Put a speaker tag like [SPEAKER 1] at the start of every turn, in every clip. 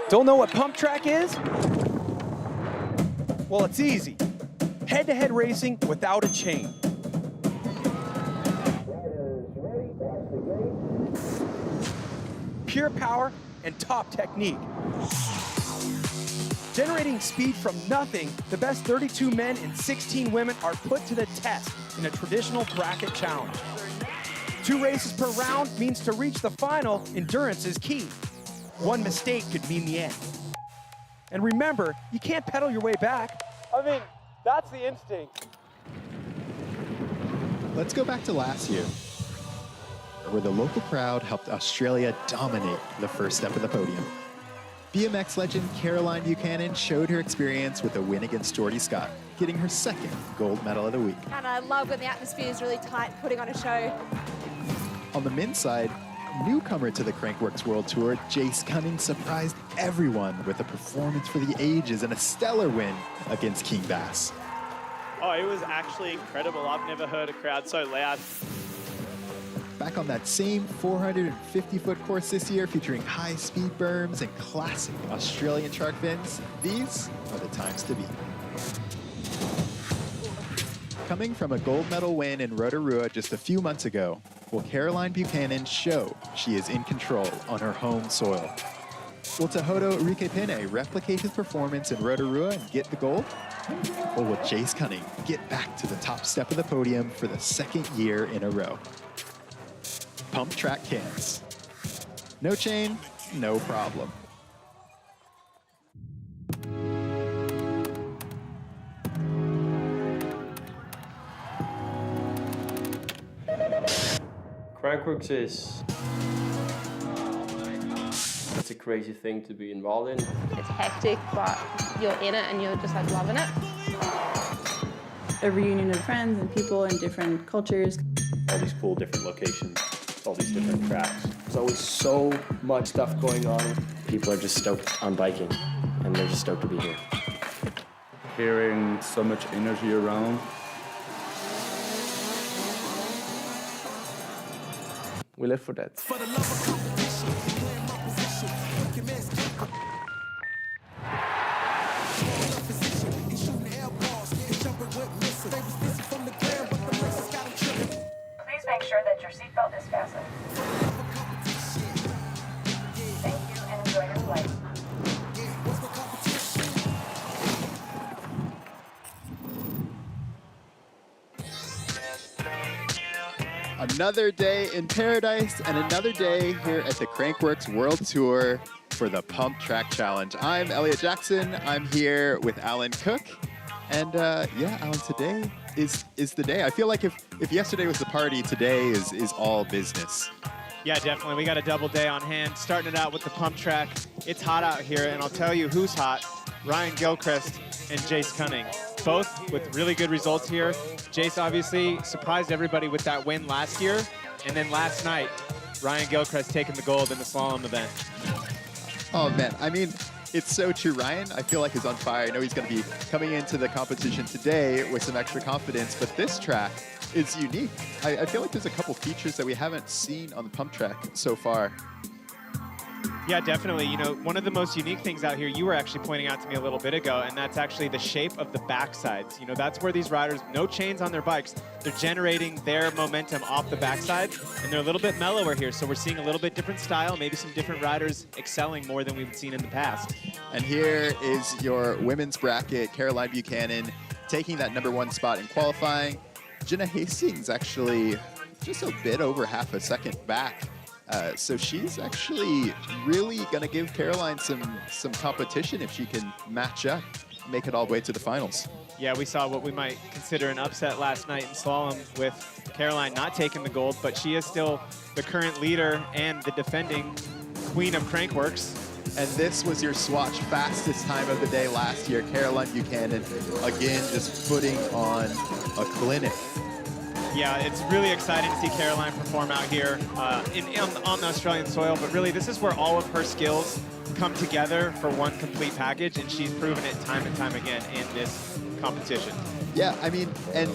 [SPEAKER 1] Don't know what pump track is? Well, it's easy. Head-to-head racing without a chain. Pure power and top technique. Generating speed from nothing, the best 32 men and 16 women are put to the test in a traditional bracket challenge. 2 races per round means to reach the final, endurance is key. One mistake could mean the end. And remember, you can't pedal your way back. I mean, that's the instinct.
[SPEAKER 2] Let's go back to last year, where the local crowd helped Australia dominate the first step of the podium. BMX legend Caroline Buchanan showed her experience with a win against Geordie Scott, getting her 2nd gold medal of the week.
[SPEAKER 3] And I love when the atmosphere is really tight, putting on a show.
[SPEAKER 2] On the men's side, newcomer to the Crankworx World Tour, Jace Cunning surprised everyone with a performance for the ages and a stellar win against King Bass.
[SPEAKER 4] Oh, it was actually incredible. I've never heard a crowd so loud.
[SPEAKER 2] Back on that same 450-foot course this year, featuring high-speed berms and classic Australian shark fins, these are the times to beat. Coming from a gold medal win in Rotorua just a few months ago, will Caroline Buchanan show she is in control on her home soil? Will Tehodo Rikepene replicate his performance in Rotorua and get the gold? Or will Jace Cunning get back to the top step of the podium for the 2nd year in a row? Pump track Cairns. No chain, no problem.
[SPEAKER 5] Crankworx is, it's a crazy thing to be involved in.
[SPEAKER 6] It's hectic, but you're in it and you're just like loving it.
[SPEAKER 7] A reunion of friends and people in different cultures.
[SPEAKER 8] All these cool different locations, all these different tracks.
[SPEAKER 5] There's always so much stuff going on. People are just stoked on biking and they're just stoked to be here.
[SPEAKER 9] Hearing so much energy around.
[SPEAKER 5] We live for that.
[SPEAKER 10] For the love of competition, playing my position, make your man's kick. Position, he's shooting air balls, he's jumping with missiles. They was missing from the ground, but the races got him tripping.
[SPEAKER 11] Please make sure that your seatbelt is fastened. Thank you and enjoy your flight.
[SPEAKER 2] Another day in paradise and another day here at the Crankworx World Tour for the Pump Track Challenge. I'm Elliot Jackson. I'm here with Alan Cook, And yeah, Alan, today is the day. I feel like if yesterday was the party, today is all business.
[SPEAKER 4] Yeah, definitely. We got a double day on hand. Starting it out with the pump track. It's hot out here, and I'll tell you who's hot. Ryan Gilchrist and Jace Cunning, both with really good results here. Jace obviously surprised everybody with that win last year, and then last night, Ryan Gilchrist taking the gold in the slalom event.
[SPEAKER 2] Oh man, I mean, it's so true. Ryan, I feel like, is on fire. I know he's going to be coming into the competition today with some extra confidence, but this track is unique. I feel like there's a couple features that we haven't seen on the pump track so far.
[SPEAKER 4] Yeah, definitely. You know, one of the most unique things out here, you were actually pointing out to me a little bit ago, and that's actually the shape of the backsides. You know, that's where these riders, no chains on their bikes, they're generating their momentum off the backside, and they're a little bit mellower here. So we're seeing a little bit different style, maybe some different riders excelling more than we've seen in the past.
[SPEAKER 2] And here is your women's bracket. Caroline Buchanan taking that #1 spot in qualifying. Jenna Hastings actually just a bit over half a second back. So she's actually really going to give Caroline some competition if she can match up, make it all the way to the finals.
[SPEAKER 4] Yeah, we saw what we might consider an upset last night in slalom with Caroline not taking the gold, but she is still the current leader and the defending queen of Crankworx.
[SPEAKER 2] And this was your Swatch fastest time of the day last year. Caroline Buchanan, again, just putting on a clinic.
[SPEAKER 4] Yeah, it's really exciting to see Caroline perform out here on the Australian soil, but really this is where all of her skills come together for one complete package, and she's proven it time and time again in this competition.
[SPEAKER 2] Yeah, I mean, and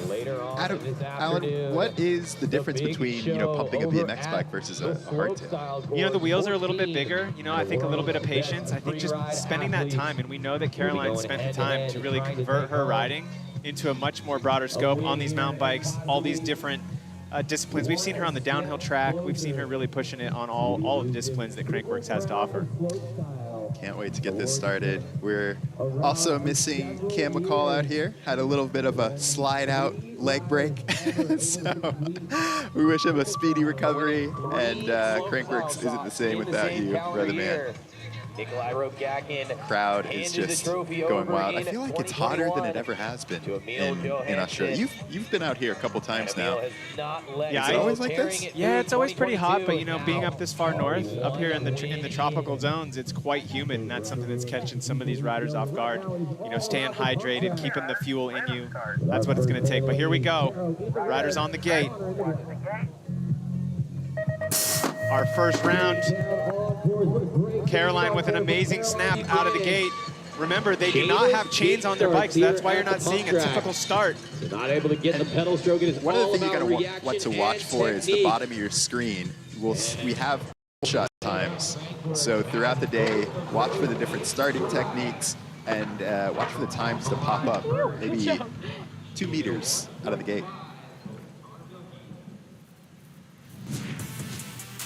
[SPEAKER 2] Alan, what is the difference between, you know, pumping a BMX bike versus a hardtail?
[SPEAKER 4] You know, the wheels are a little bit bigger. You know, I think a little bit of patience. I think just spending that time, and we know that Caroline spent the time to really convert her riding into a much more broader scope on these mountain bikes, all these different disciplines. We've seen her on the downhill track. We've seen her really pushing it on all of the disciplines that Crankworx has to offer.
[SPEAKER 2] Can't wait to get this started. We're also missing Cam McCall out here. Had a little bit of a slide out leg break. So we wish him a speedy recovery, and Crankworx isn't the same without you, brother man. Crowd is just going wild. I feel like it's hotter than it ever has been in Australia. You've been out here a couple times now.
[SPEAKER 4] Yeah,
[SPEAKER 2] is it always like this?
[SPEAKER 4] Yeah, it's always pretty hot, but you know, being up this far north, up here in the tropical zones, it's quite humid, and that's something that's catching some of these riders off guard. You know, staying hydrated, keeping the fuel in you. That's what it's going to take. But here we go. Riders on the gate. Our first round. Caroline with an amazing snap out of the gate. Remember, they do not have chains on their bikes. That's why you're not seeing a typical start.
[SPEAKER 12] Not able to get the pedal stroke. It is
[SPEAKER 2] one of the things you're going to want to watch for is the bottom of your screen. We have shot times. So throughout the day, watch for the different starting techniques and watch for the times to pop up. Maybe 2 meters out of the gate.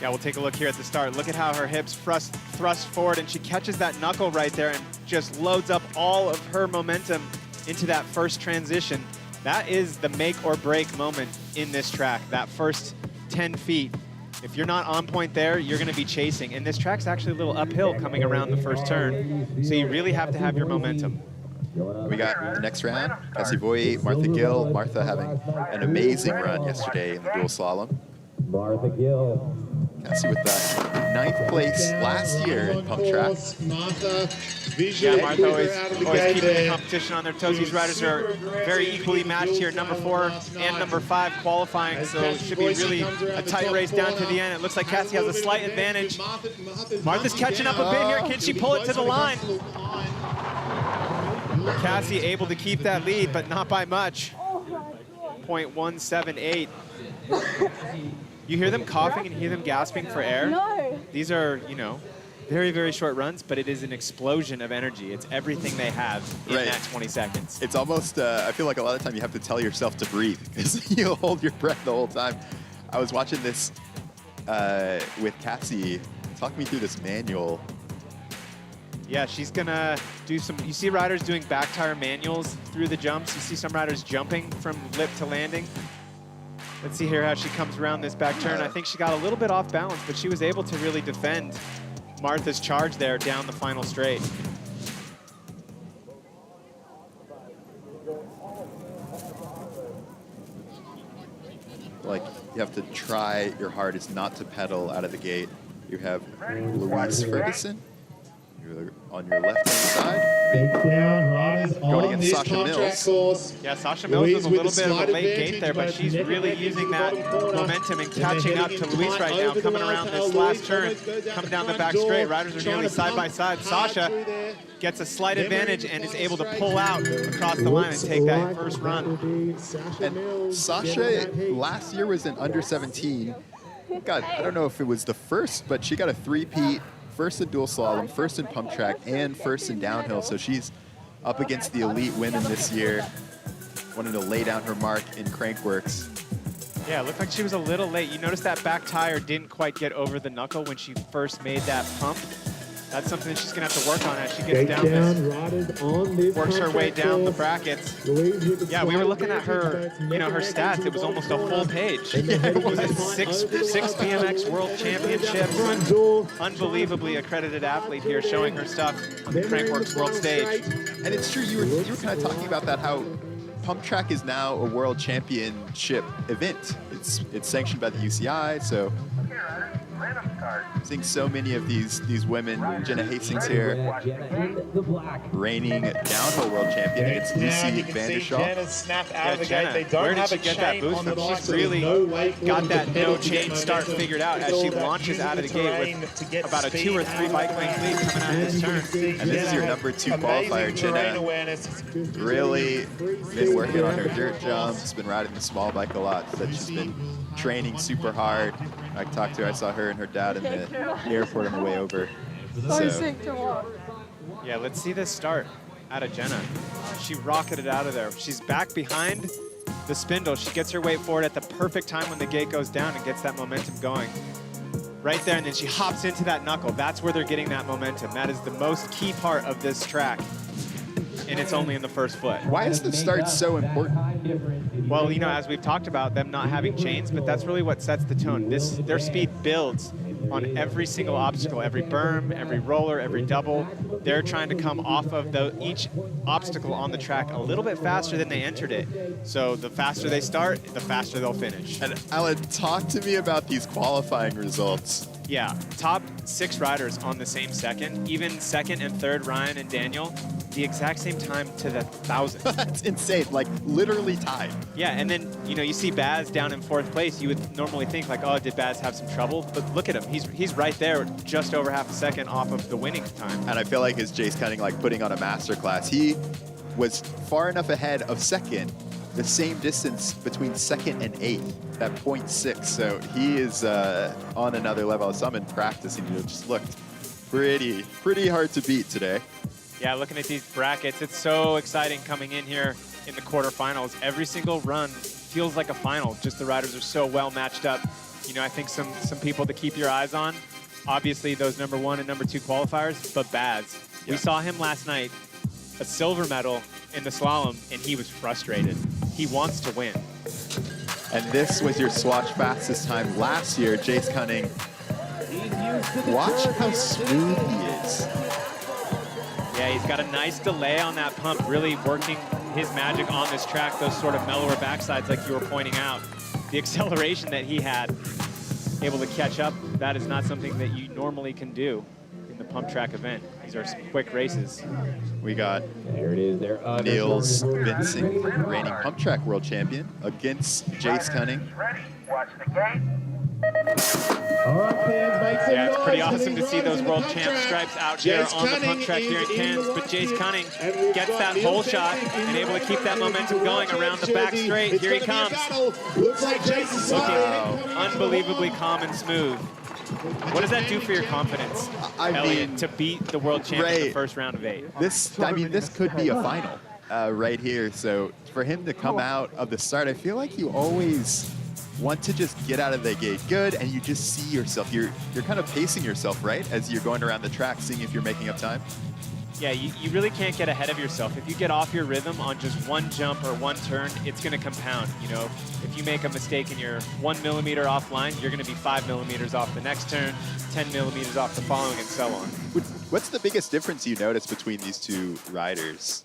[SPEAKER 4] Yeah, we'll take a look here at the start. Look at how her hips thrust forward, and she catches that knuckle right there and just loads up all of her momentum into that first transition. That is the make or break moment in this track, that first 10 feet. If you're not on point there, you're going to be chasing. And this track's actually a little uphill coming around the first turn, so you really have to have your momentum.
[SPEAKER 2] We got the next round, Cassie Voy, Martha Gill. Martha having an amazing run yesterday in the dual slalom.
[SPEAKER 12] Martha Gill.
[SPEAKER 2] Cassie with that 9th place last year in pump track.
[SPEAKER 4] Yeah, Martha always keeping the competition on their toes. These riders are very equally matched here, #4 and #5 qualifying, so it should be really a tight race down to the end. It looks like Cassie has a slight advantage. Martha's catching up a bit here. Can she pull it to the line? Cassie able to keep that lead, but not by much. 0.178. You hear them coughing and hear them gasping for air?
[SPEAKER 3] No.
[SPEAKER 4] These are, you know, very, very short runs, but it is an explosion of energy. It's everything they have in that 20 seconds.
[SPEAKER 2] It's almost, I feel like a lot of time you have to tell yourself to breathe because you'll hold your breath the whole time. I was watching this with Cassie. Talk me through this manual.
[SPEAKER 4] Yeah, she's gonna do some, you see riders doing back tire manuals through the jumps. You see some riders jumping from lip to landing. Let's see here how she comes around this back turn. I think she got a little bit off balance, but she was able to really defend Martha's charge there down the final straight.
[SPEAKER 2] Like, you have to try your hardest not to pedal out of the gate. You have Louise Ferguson. You're on your left-hand side. Going against Sasha Mills.
[SPEAKER 4] Yeah, Sasha Mills was a little bit of a late gate there, but she's really using that momentum and catching up to Louise right now, coming around this last turn, coming down the back straight. Riders are nearly side by side. Sasha gets a slight advantage and is able to pull out across the line and take that first run.
[SPEAKER 2] And Sasha last year was in under 17. God, I don't know if it was the first, but she got a three-peat. First in dual slalom, first in pump track, and first in downhill. So she's up against the elite women this year, wanting to lay down her mark in Crankworx.
[SPEAKER 4] Yeah, it looked like she was a little late. You notice that back tire didn't quite get over the knuckle when she first made that pump. That's something that she's going to have to work on as she gets down this, works her way down the brackets. Yeah, we were looking at her, you know, her stats. It was almost a full page. It was six BMX World Championships. Unbelievably accredited athlete here, showing her stuff on the Crankworx World stage.
[SPEAKER 2] And it's true, you were kind of talking about that, how pump track is now a world championship event. It's sanctioned by the UCI, so seeing so many of these women. Jenna Hastings here, reigning downhill world champion against Lucy Vandershaw.
[SPEAKER 4] Where did she get that boost from? She's really got that no change start figured out as she launches out of the gate with about a 2 or 3 bike lane lead coming out of this turn.
[SPEAKER 2] And this is your number 2 qualifier. Jenna really been working on her dirt jumps, been riding the small bike a lot, so she's been training super hard. I talked to her, I saw her and her dad in the airport on the way over. So.
[SPEAKER 4] Yeah, let's see this start out of Jenna. She rocketed out of there. She's back behind the spindle. She gets her weight forward at the perfect time when the gate goes down and gets that momentum going. Right there, and then she hops into that knuckle. That's where they're getting that momentum. That is the most key part of this track. And it's only in the first foot.
[SPEAKER 2] Why is the start so important?
[SPEAKER 4] Well, you know, as we've talked about them not having chains, but that's really what sets the tone. Their speed builds on every single obstacle, every berm, every roller, every double. They're trying to come off of each obstacle on the track a little bit faster than they entered it. So the faster they start, the faster they'll finish.
[SPEAKER 2] And Alan, talk to me about these qualifying results.
[SPEAKER 4] Yeah, top 6 riders on the same second, even second and third, Ryan and Daniel, the exact same time to the 1,000.
[SPEAKER 2] That's insane, like literally tied.
[SPEAKER 4] Yeah, and then, you know, you see Baz down in 4th place. You would normally think like, oh, did Baz have some trouble? But look at him, he's right there, just over half a second off of the winning time.
[SPEAKER 2] And I feel like his Jace Cunning like putting on a masterclass. He was far enough ahead of second, the same distance between second and 8th, that 0.6. So he is on another level. I saw him in practice and it just looked pretty hard to beat today.
[SPEAKER 4] Yeah, looking at these brackets, it's so exciting coming in here in the quarterfinals. Every single run feels like a final. Just the riders are so well matched up. You know, I think some people to keep your eyes on. Obviously, those number 1 and number 2 qualifiers, but Baz. Yeah. We saw him last night, a silver medal in the slalom, and he was frustrated. He wants to win.
[SPEAKER 2] And this was your Swatch fastest time last year, Jace Cunning. Watch how smooth he is.
[SPEAKER 4] Yeah, he's got a nice delay on that pump, really working his magic on this track, those sort of mellower backsides like you were pointing out. The acceleration that he had, able to catch up, that is not something that you normally can do in the pump track event. These are some quick races.
[SPEAKER 2] We got
[SPEAKER 12] there it is. There,
[SPEAKER 2] Niels Vincent, reigning pump track world champion, against Jace Cunning.
[SPEAKER 11] Ready, watch the gate.
[SPEAKER 4] Yeah, it's pretty awesome to see those world champ stripes out here on the pump track here in Cairns. But Jace Cunning gets that hole shot and able to keep that momentum going around the back straight. Here he comes. Looking unbelievably calm and smooth. What does that do for your confidence, Elliot, to beat the world champion in the first round of 8?
[SPEAKER 2] This could be a final right here. So for him to come out of the start, I feel like you always want to just get out of the gate good, and you just see yourself. You're kind of pacing yourself, right, as you're going around the track, seeing if you're making up time.
[SPEAKER 4] Yeah, you really can't get ahead of yourself. If you get off your rhythm on just one jump or one turn, it's going to compound. You know, if you make a mistake and you're 1 millimeter offline, you're going to be 5 millimeters off the next turn, 10 millimeters off the following, and so on.
[SPEAKER 2] What's the biggest difference you notice between these two riders?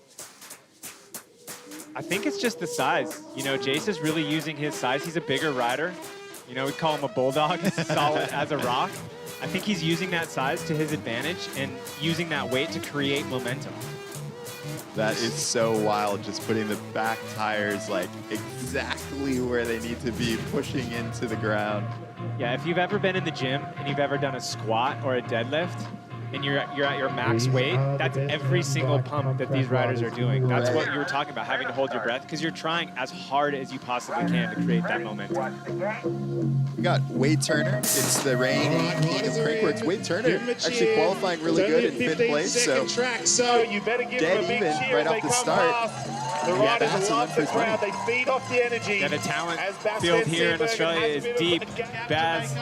[SPEAKER 4] I think it's just the size. You know, Jace is really using his size. He's a bigger rider. You know, we call him a bulldog. He's solid as a rock. I think he's using that size to his advantage and using that weight to create momentum.
[SPEAKER 2] That is so wild, just putting the back tires like exactly where they need to be, pushing into the ground.
[SPEAKER 4] Yeah, if you've ever been in the gym and you've ever done a squat or a deadlift, and you're at your max weight, that's every single pump that these riders are doing. That's what you were talking about, having to hold your breath, because you're trying as hard as you possibly can to create that momentum.
[SPEAKER 2] We got Wade Turner. It's the reigning king of Crankworx. Wade Turner actually qualifying really good in 5th place, so
[SPEAKER 13] you better give
[SPEAKER 2] dead
[SPEAKER 13] them a big
[SPEAKER 2] even
[SPEAKER 13] cheer
[SPEAKER 2] right
[SPEAKER 13] as
[SPEAKER 2] off the
[SPEAKER 13] they come
[SPEAKER 2] start.
[SPEAKER 13] past. The riders love the crowd. They feed off the energy.
[SPEAKER 4] Yeah, the talent field here in Australia is deep. Baz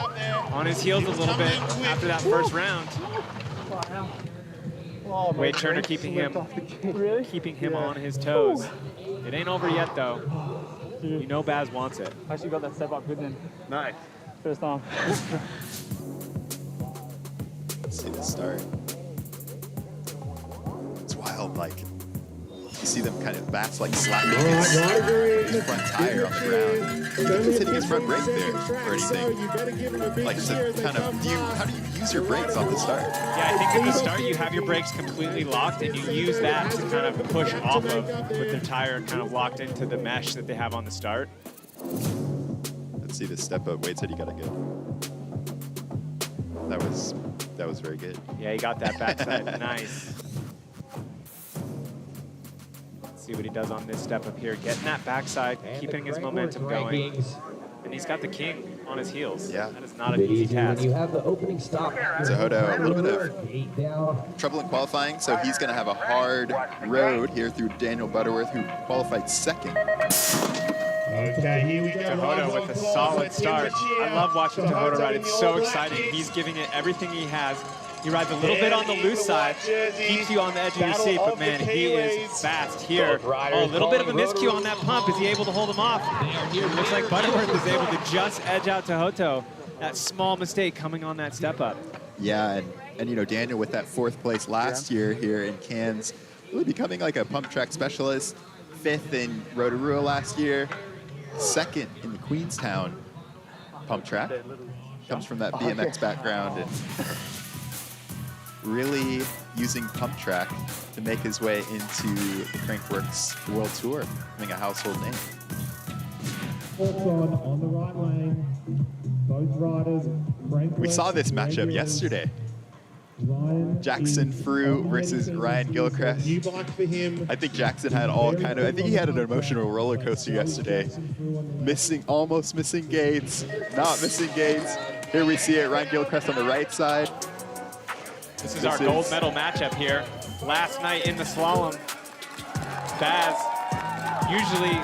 [SPEAKER 4] on his heels a little bit after that first round. Wade Turner keeping him on his toes. It ain't over yet, though. You know Baz wants it.
[SPEAKER 13] Actually got that step up good then. Nice. First time.
[SPEAKER 2] Let's see the start. It's wild, like, you see them kind of bats like slapping his front tire on the ground. He's hitting his front brake there or anything. Like, to kind of view, how do you use your brakes off the start?
[SPEAKER 4] Yeah, I think at the start you have your brakes completely locked and you use that to kind of push off of with the tire kind of locked into the mesh that they have on the start.
[SPEAKER 2] Let's see the step up. Wade said he got it good. That was very good.
[SPEAKER 4] Yeah, he got that backside. Nice. See what he does on this step up here. Getting that backside, keeping his momentum going. And he's got the king on his heels.
[SPEAKER 2] Yeah.
[SPEAKER 4] That is not an easy task.
[SPEAKER 12] You have the opening stop.
[SPEAKER 2] So Hodo, a little bit of trouble in qualifying, so he's going to have a hard road here through Daniel Butterworth, who qualified 2nd.
[SPEAKER 13] Okay, here we go.
[SPEAKER 4] Tehodo with a solid start. I love watching Tehodo ride. It's so exciting. He's giving it everything he has. He rides a little bit on the loose side, keeps you on the edge of your seat, but man, he is fast here. Oh, a little bit of a miscue on that pump. Is he able to hold him off? It looks like Butterworth is able to just edge out Tehodo. That small mistake coming on that step up.
[SPEAKER 2] Yeah, and you know, Daniel with that 4th place last year here in Cairns, really becoming like a pump track specialist. 5th in Rotorua last year, 2nd in the Queenstown pump track. Comes from that BMX background and really using pump track to make his way into the Crankworx World Tour, becoming a household name.
[SPEAKER 13] On the right lane, both riders.
[SPEAKER 2] We saw this matchup yesterday. Jackson Frew versus Ryan Gilchrist.
[SPEAKER 13] New bike for him.
[SPEAKER 2] I think Jackson had I think he had an emotional roller coaster yesterday. Almost missing gates, not missing gates. Here we see it, Ryan Gilchrist on the right side.
[SPEAKER 4] This is our gold medal matchup here. Last night in the slalom, Baz, usually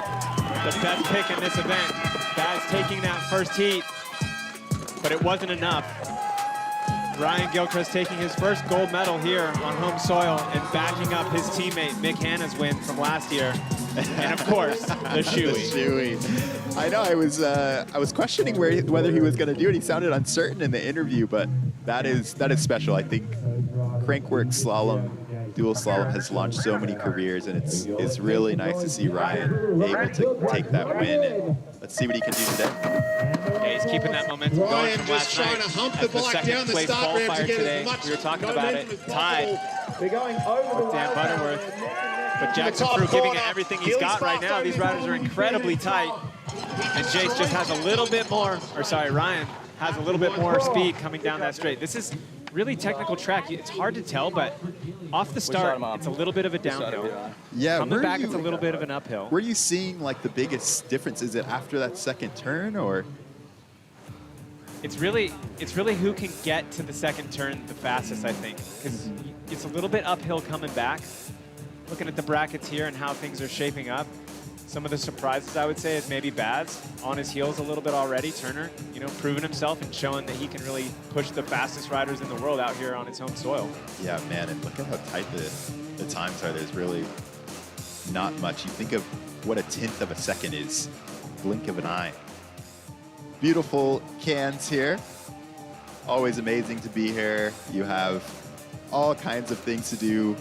[SPEAKER 4] the best pick in this event. Baz taking that first heat, but it wasn't enough. Ryan Gilchrist taking his first gold medal here on home soil and backing up his teammate Mick Hanna's win from last year. And of course, the shoey.
[SPEAKER 2] The shoey. I know, I was questioning whether he was going to do it. He sounded uncertain in the interview, but that is special. I think Crankworx slalom, dual slalom has launched so many careers, and it's really nice to see Ryan able to take that win. And let's see what he can do today.
[SPEAKER 4] Yeah, he's keeping that momentum going from last night.
[SPEAKER 13] Trying to hump the bike down the start ramp to get as much
[SPEAKER 4] we were talking about it. Tied.
[SPEAKER 13] They're going over the
[SPEAKER 4] Dan Butterworth. But Jackson Frew giving it everything he's got right now. These riders are incredibly tight. And Jace just has a little bit more, Ryan has a little bit more speed coming down that straight. This is really technical track. It's hard to tell, but off the start, it's a little bit of a downhill.
[SPEAKER 2] Yeah,
[SPEAKER 4] coming back, it's a little bit of an uphill.
[SPEAKER 2] Were you seeing like the biggest difference? Is it after that 2nd turn, or?
[SPEAKER 4] It's really who can get to the 2nd turn the fastest, I think, because it's a little bit uphill coming back. Looking at the brackets here and how things are shaping up, some of the surprises I would say is maybe Baz on his heels a little bit already. Turner, you know, proving himself and showing that he can really push the fastest riders in the world out here on his home soil.
[SPEAKER 2] Yeah, man, and look at how tight the times are. There's really not much. You think of what a 1/10 of a second is, blink of an eye. Beautiful Cairns here. Always amazing to be here. You have all kinds of things to do.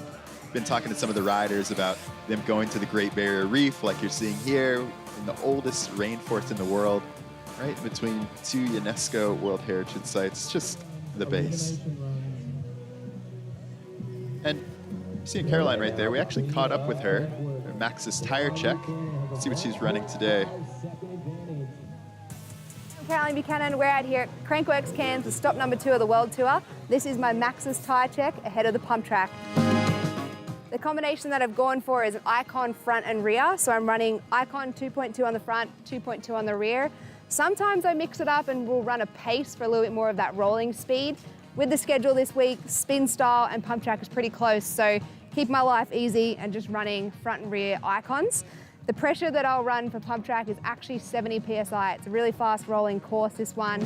[SPEAKER 2] been talking to some of the riders about them going to the Great Barrier Reef, like you're seeing here, in the oldest rainforest in the world, right between 2 UNESCO World Heritage Sites. It's just the base. And seeing Caroline right there, we actually caught up with her, Max's tire check. Let's see what she's running today.
[SPEAKER 3] I'm Caroline Buchanan. We're out here at Crankworx Cairns, the stop number 2 of the World Tour. This is my Max's tire check ahead of the pump track. The combination that I've gone for is an Icon front and rear. So I'm running Icon 2.2 on the front, 2.2 on the rear. Sometimes I mix it up and we'll run a pace for a little bit more of that rolling speed. With the schedule this week, spin style and pump track is pretty close. So keep my life easy and just running front and rear Icons. The pressure that I'll run for pump track is actually 70 PSI. It's a really fast rolling course, this one.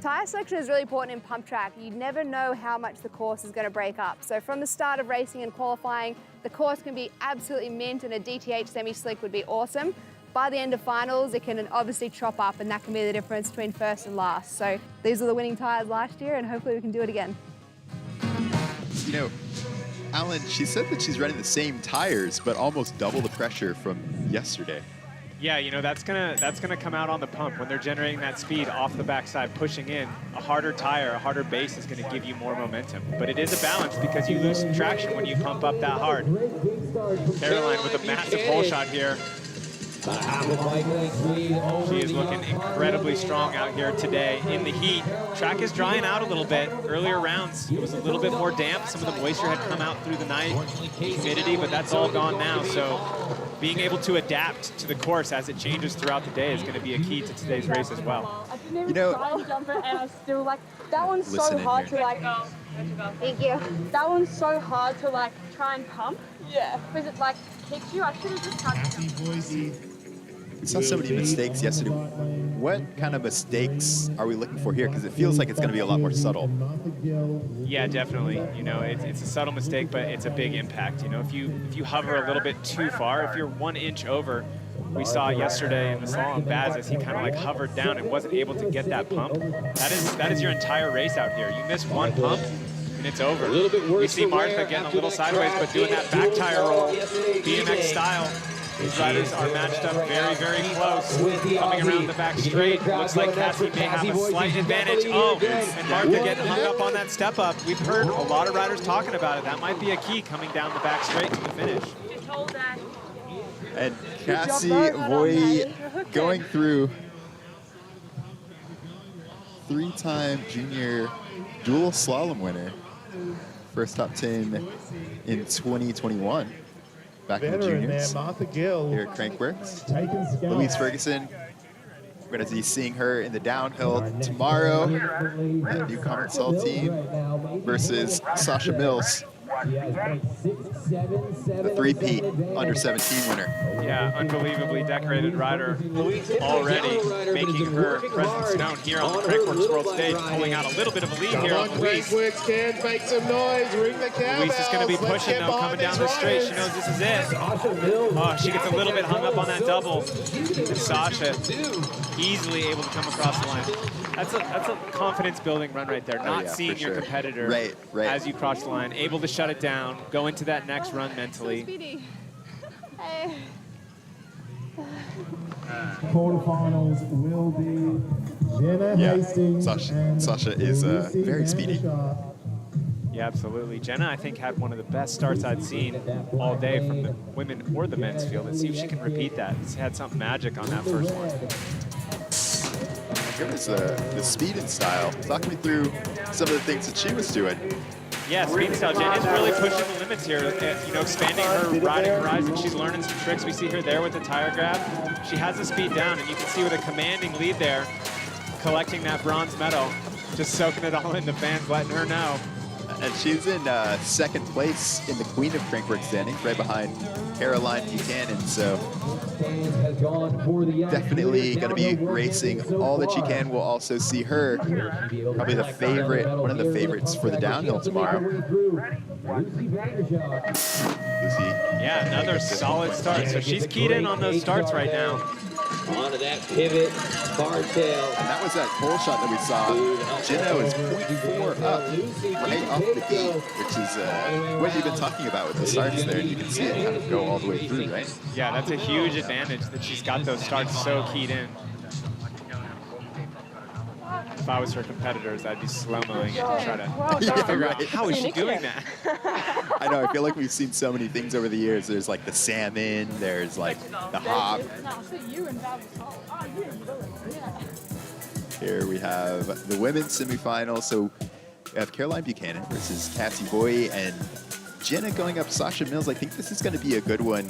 [SPEAKER 3] Tyre selection is really important in pump track. You never know how much the course is going to break up. So from the start of racing and qualifying, the course can be absolutely mint and a DTH semi-slick would be awesome. By the end of finals, it can obviously chop up and that can be the difference between first and last. So these are the winning tyres last year and hopefully we can do it again.
[SPEAKER 2] You know, Alan, she said that she's running the same tires, but almost double the pressure from yesterday.
[SPEAKER 4] Yeah, you know, that's gonna come out on the pump when they're generating that speed off the backside, pushing in. A harder tire, a harder base is gonna give you more momentum. But it is a balance because you lose some traction when you pump up that hard. Caroline with a massive hole shot here. She is looking incredibly strong out here today in the heat. Track is drying out a little bit. Earlier rounds, it was a little bit more damp. Some of the moisture had come out through the night, humidity, but that's all gone now. So being able to adapt to the course as it changes throughout the day is going to be a key to today's race as well.
[SPEAKER 6] I didn't even
[SPEAKER 2] You know,
[SPEAKER 6] try and jump it, and I still like that one's so hard to like.
[SPEAKER 3] Thank you.
[SPEAKER 6] That one's so hard to like try and pump. Yeah. Because it like kicks you. I should have just tried.
[SPEAKER 2] We saw so many mistakes yesterday. What kind of mistakes are we looking for here? Because it feels like it's going to be a lot more subtle.
[SPEAKER 4] Yeah, definitely. You know, it's a subtle mistake, but it's a big impact. You know, if you hover a little bit too far, if you're 1 inch over, we saw yesterday in the slalom, Baz, as he kind of like hovered down and wasn't able to get that pump. That is your entire race out here. You miss one pump, and it's over. We see Martha getting a little sideways, but doing that back tire roll, BMX style. These riders are matched up very, very close. Coming around the back straight, looks like Cassie may have a slight advantage. Oh, and Martha getting hung up on that step up. We've heard a lot of riders talking about it. That might be a key coming down the back straight to the finish.
[SPEAKER 2] And Cassie Voy going through 3-time junior dual slalom winner. First top 10 in 2021. Back in the juniors here at Crankworx. Louise Ferguson, we're going to be seeing her in the downhill tomorrow. That new Commonwealth team versus Sasha Mills, the 3-peat under 17 winner.
[SPEAKER 4] Yeah, unbelievably decorated rider already, making her presence known here on the Crankworx World stage, pulling out a little bit of a lead here on Louise.
[SPEAKER 13] Crankworx Cairns, make some noise, ring the cowbells.
[SPEAKER 4] Louise is going to be pushing though, coming down the straight. She knows this is it. Oh, she gets a little bit hung up on that double. And Sasha easily able to come across the line. That's a confidence-building run right there. Not seeing your competitor as you cross the line, able to shut it down, go into that next run mentally.
[SPEAKER 10] Quarterfinals will be Jenna Hastings.
[SPEAKER 2] Sasha is very speedy.
[SPEAKER 4] Yeah, absolutely. Jenna, I think, had one of the best starts I'd seen all day from the women or the men's field. Let's see if she can repeat that. She had something magic on that first one.
[SPEAKER 2] Here was the speed and style. Talk me through some of the things that she was doing.
[SPEAKER 4] Yeah, speed and style. Jenna's really pushing the limits here, you know, expanding her riding horizon. She's learning some tricks. We see her there with the tire grab. She has the speed down, and you can see with a commanding lead there, collecting that bronze medal, just soaking it all in. The fans letting her know.
[SPEAKER 2] And she's in second place in the Queen of Crankworx standings, right behind Caroline Buchanan. So definitely going to be racing all that she can. We'll also see her, probably the favorite, one of the favorites for the downhill tomorrow. Lucy.
[SPEAKER 4] Yeah, another solid start. So she's keyed in on those starts right now.
[SPEAKER 12] Onto that pivot, hardtail.
[SPEAKER 2] And that was that pole shot that we saw. Gino is 0.4 up right off the gate, which is what you've been talking about with the starts there. And you can see it kind of go all the way through, right?
[SPEAKER 4] Yeah, that's a huge advantage that she's got those starts so keyed in. If I was her competitors, I'd be slow-moing it and try to figure out how is she doing that.
[SPEAKER 2] I know, I feel like we've seen so many things over the years. There's like the salmon, there's like the hop. Here we have the women's semifinal. So we have Caroline Buchanan versus Cassie Boy and Jenna going up Sasha Mills. I think this is going to be a good one.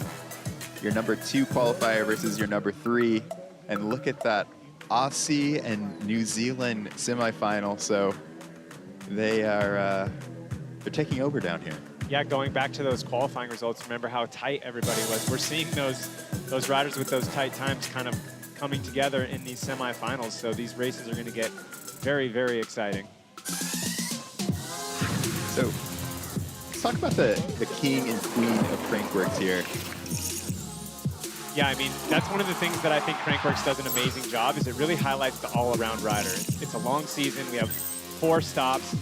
[SPEAKER 2] Your number 2 qualifier versus your number 3. And look at that Aussie and New Zealand semifinal. So they are they're taking over down here.
[SPEAKER 4] Yeah, going back to those qualifying results, remember how tight everybody was. We're seeing those riders with those tight times kind of coming together in these semifinals. So these races are going to get very, very exciting.
[SPEAKER 2] So let's talk about the king and queen of Crankworx here.
[SPEAKER 4] Yeah, I mean, that's one of the things that I think Crankworx does an amazing job is it really highlights the all-around rider. It's a long season. We have 4 stops.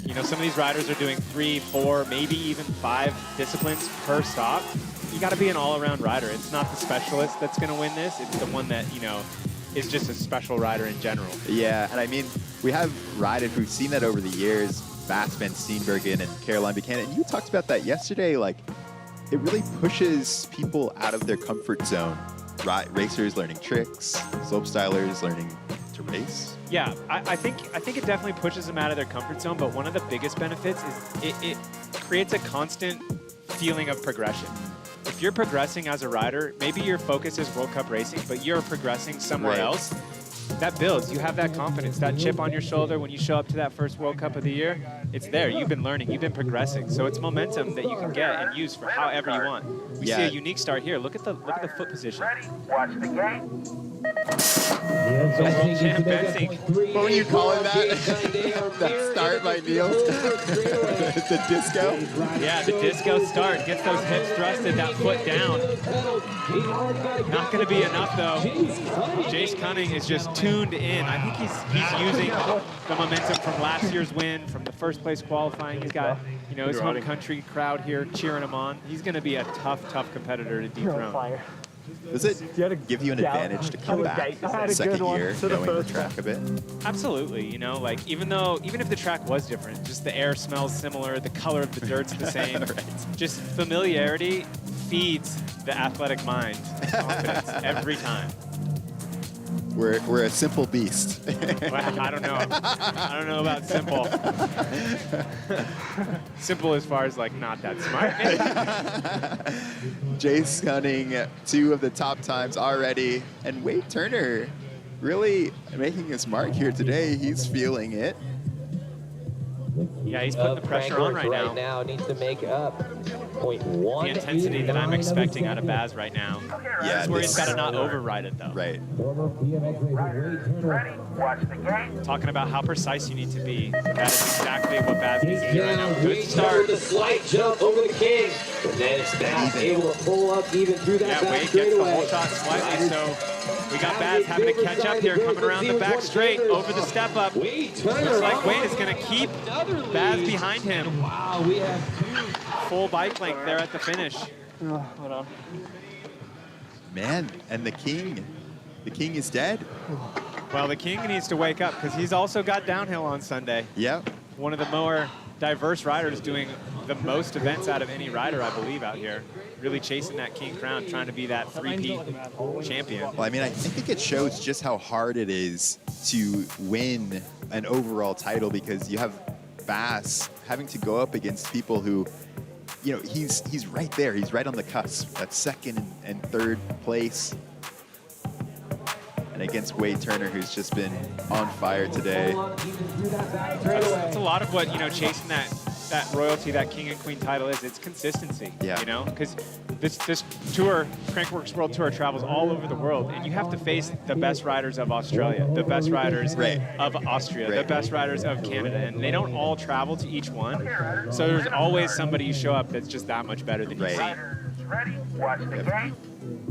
[SPEAKER 4] You know, some of these riders are doing 3, 4, maybe even 5 disciplines per stop. You got to be an all-around rider. It's not the specialist that's going to win this. It's the one that, you know, is just a special rider in general.
[SPEAKER 2] Yeah, and I mean, we have riders who've seen that over the years, Bass Van Steenbergen and Caroline Buchanan. And you talked about that yesterday, like, it really pushes people out of their comfort zone. Racers learning tricks, slopestylers learning to race.
[SPEAKER 4] Yeah, I think it definitely pushes them out of their comfort zone, but one of the biggest benefits is it creates a constant feeling of progression. If you're progressing as a rider, maybe your focus is World Cup racing, but you're progressing somewhere else, that builds. You have that confidence, that chip on your shoulder when you show up to that first World Cup of the year. It's there. You've been learning. You've been progressing. So it's momentum that you can get and use for however you want. We see a unique start here. Look at the foot position.
[SPEAKER 13] Ready? Watch the gate.
[SPEAKER 2] What were you calling that? That start by Neil? The disco?
[SPEAKER 4] Yeah, the disco start. Gets those hips thrusted, that foot down. Not going to be enough, though. Jace Cunning is just tuned in. I think he's using the momentum from last year's win, from the first place qualifying. He's got, you know, his home country crowd here cheering him on. He's going to be a tough, tough competitor to dethrone.
[SPEAKER 2] Does it give you an advantage to come back second year knowing the track a bit?
[SPEAKER 4] Absolutely, you know, like even if the track was different, just the air smells similar, the color of the dirt's the same, just familiarity feeds the athletic mind confidence every time.
[SPEAKER 2] We're a simple beast.
[SPEAKER 4] Well, I don't know about simple. Simple as far as like not that smart.
[SPEAKER 2] Jace Cunning, 2 of the top times already, and Wade Turner really making his mark here today. He's feeling it.
[SPEAKER 4] Yeah, he's putting the pressure on right now.
[SPEAKER 12] Needs to make up 0.1.
[SPEAKER 4] The intensity that I'm expecting out of Baz right now.
[SPEAKER 2] Yeah,
[SPEAKER 4] this is where he's got to not override it, though.
[SPEAKER 2] Right.
[SPEAKER 13] Ready? Watch the gate.
[SPEAKER 4] Talking about how precise you need to be. That is exactly what Baz needs to do right now. Good start.
[SPEAKER 12] The slight jump over the king. And then it's Baz able to pull up even through that back
[SPEAKER 4] Wade gets the whole shot slightly, so we got Baz having to catch up here, coming around the back straight, over the step up. Looks like Wade is going to keep Baz behind him.
[SPEAKER 12] Wow, we have 2
[SPEAKER 4] full bike length there at the finish. Hold on.
[SPEAKER 2] Man, and the king is dead.
[SPEAKER 4] Well, the king needs to wake up because he's also got downhill on Sunday.
[SPEAKER 2] Yep.
[SPEAKER 4] One of the more diverse riders doing the most events out of any rider, I believe, out here. Really chasing that king crown, trying to be that 3-peat champion.
[SPEAKER 2] Well, I mean, I think it shows just how hard it is to win an overall title because you have Bass having to go up against people who, you know, he's right there. He's right on the cusp. That's second and third place. And against Wade Turner, who's just been on fire today.
[SPEAKER 4] That's a lot of what, you know, chasing that royalty, that king and queen title is. It's consistency, you know, because this tour, Crankworx World Tour, travels all over the world, and you have to face the best riders of Australia, the best riders of Austria, the best riders of Canada, and they don't all travel to each one. So there's always somebody you show up that's just that much better than you see.
[SPEAKER 13] Ready? Watch the gate.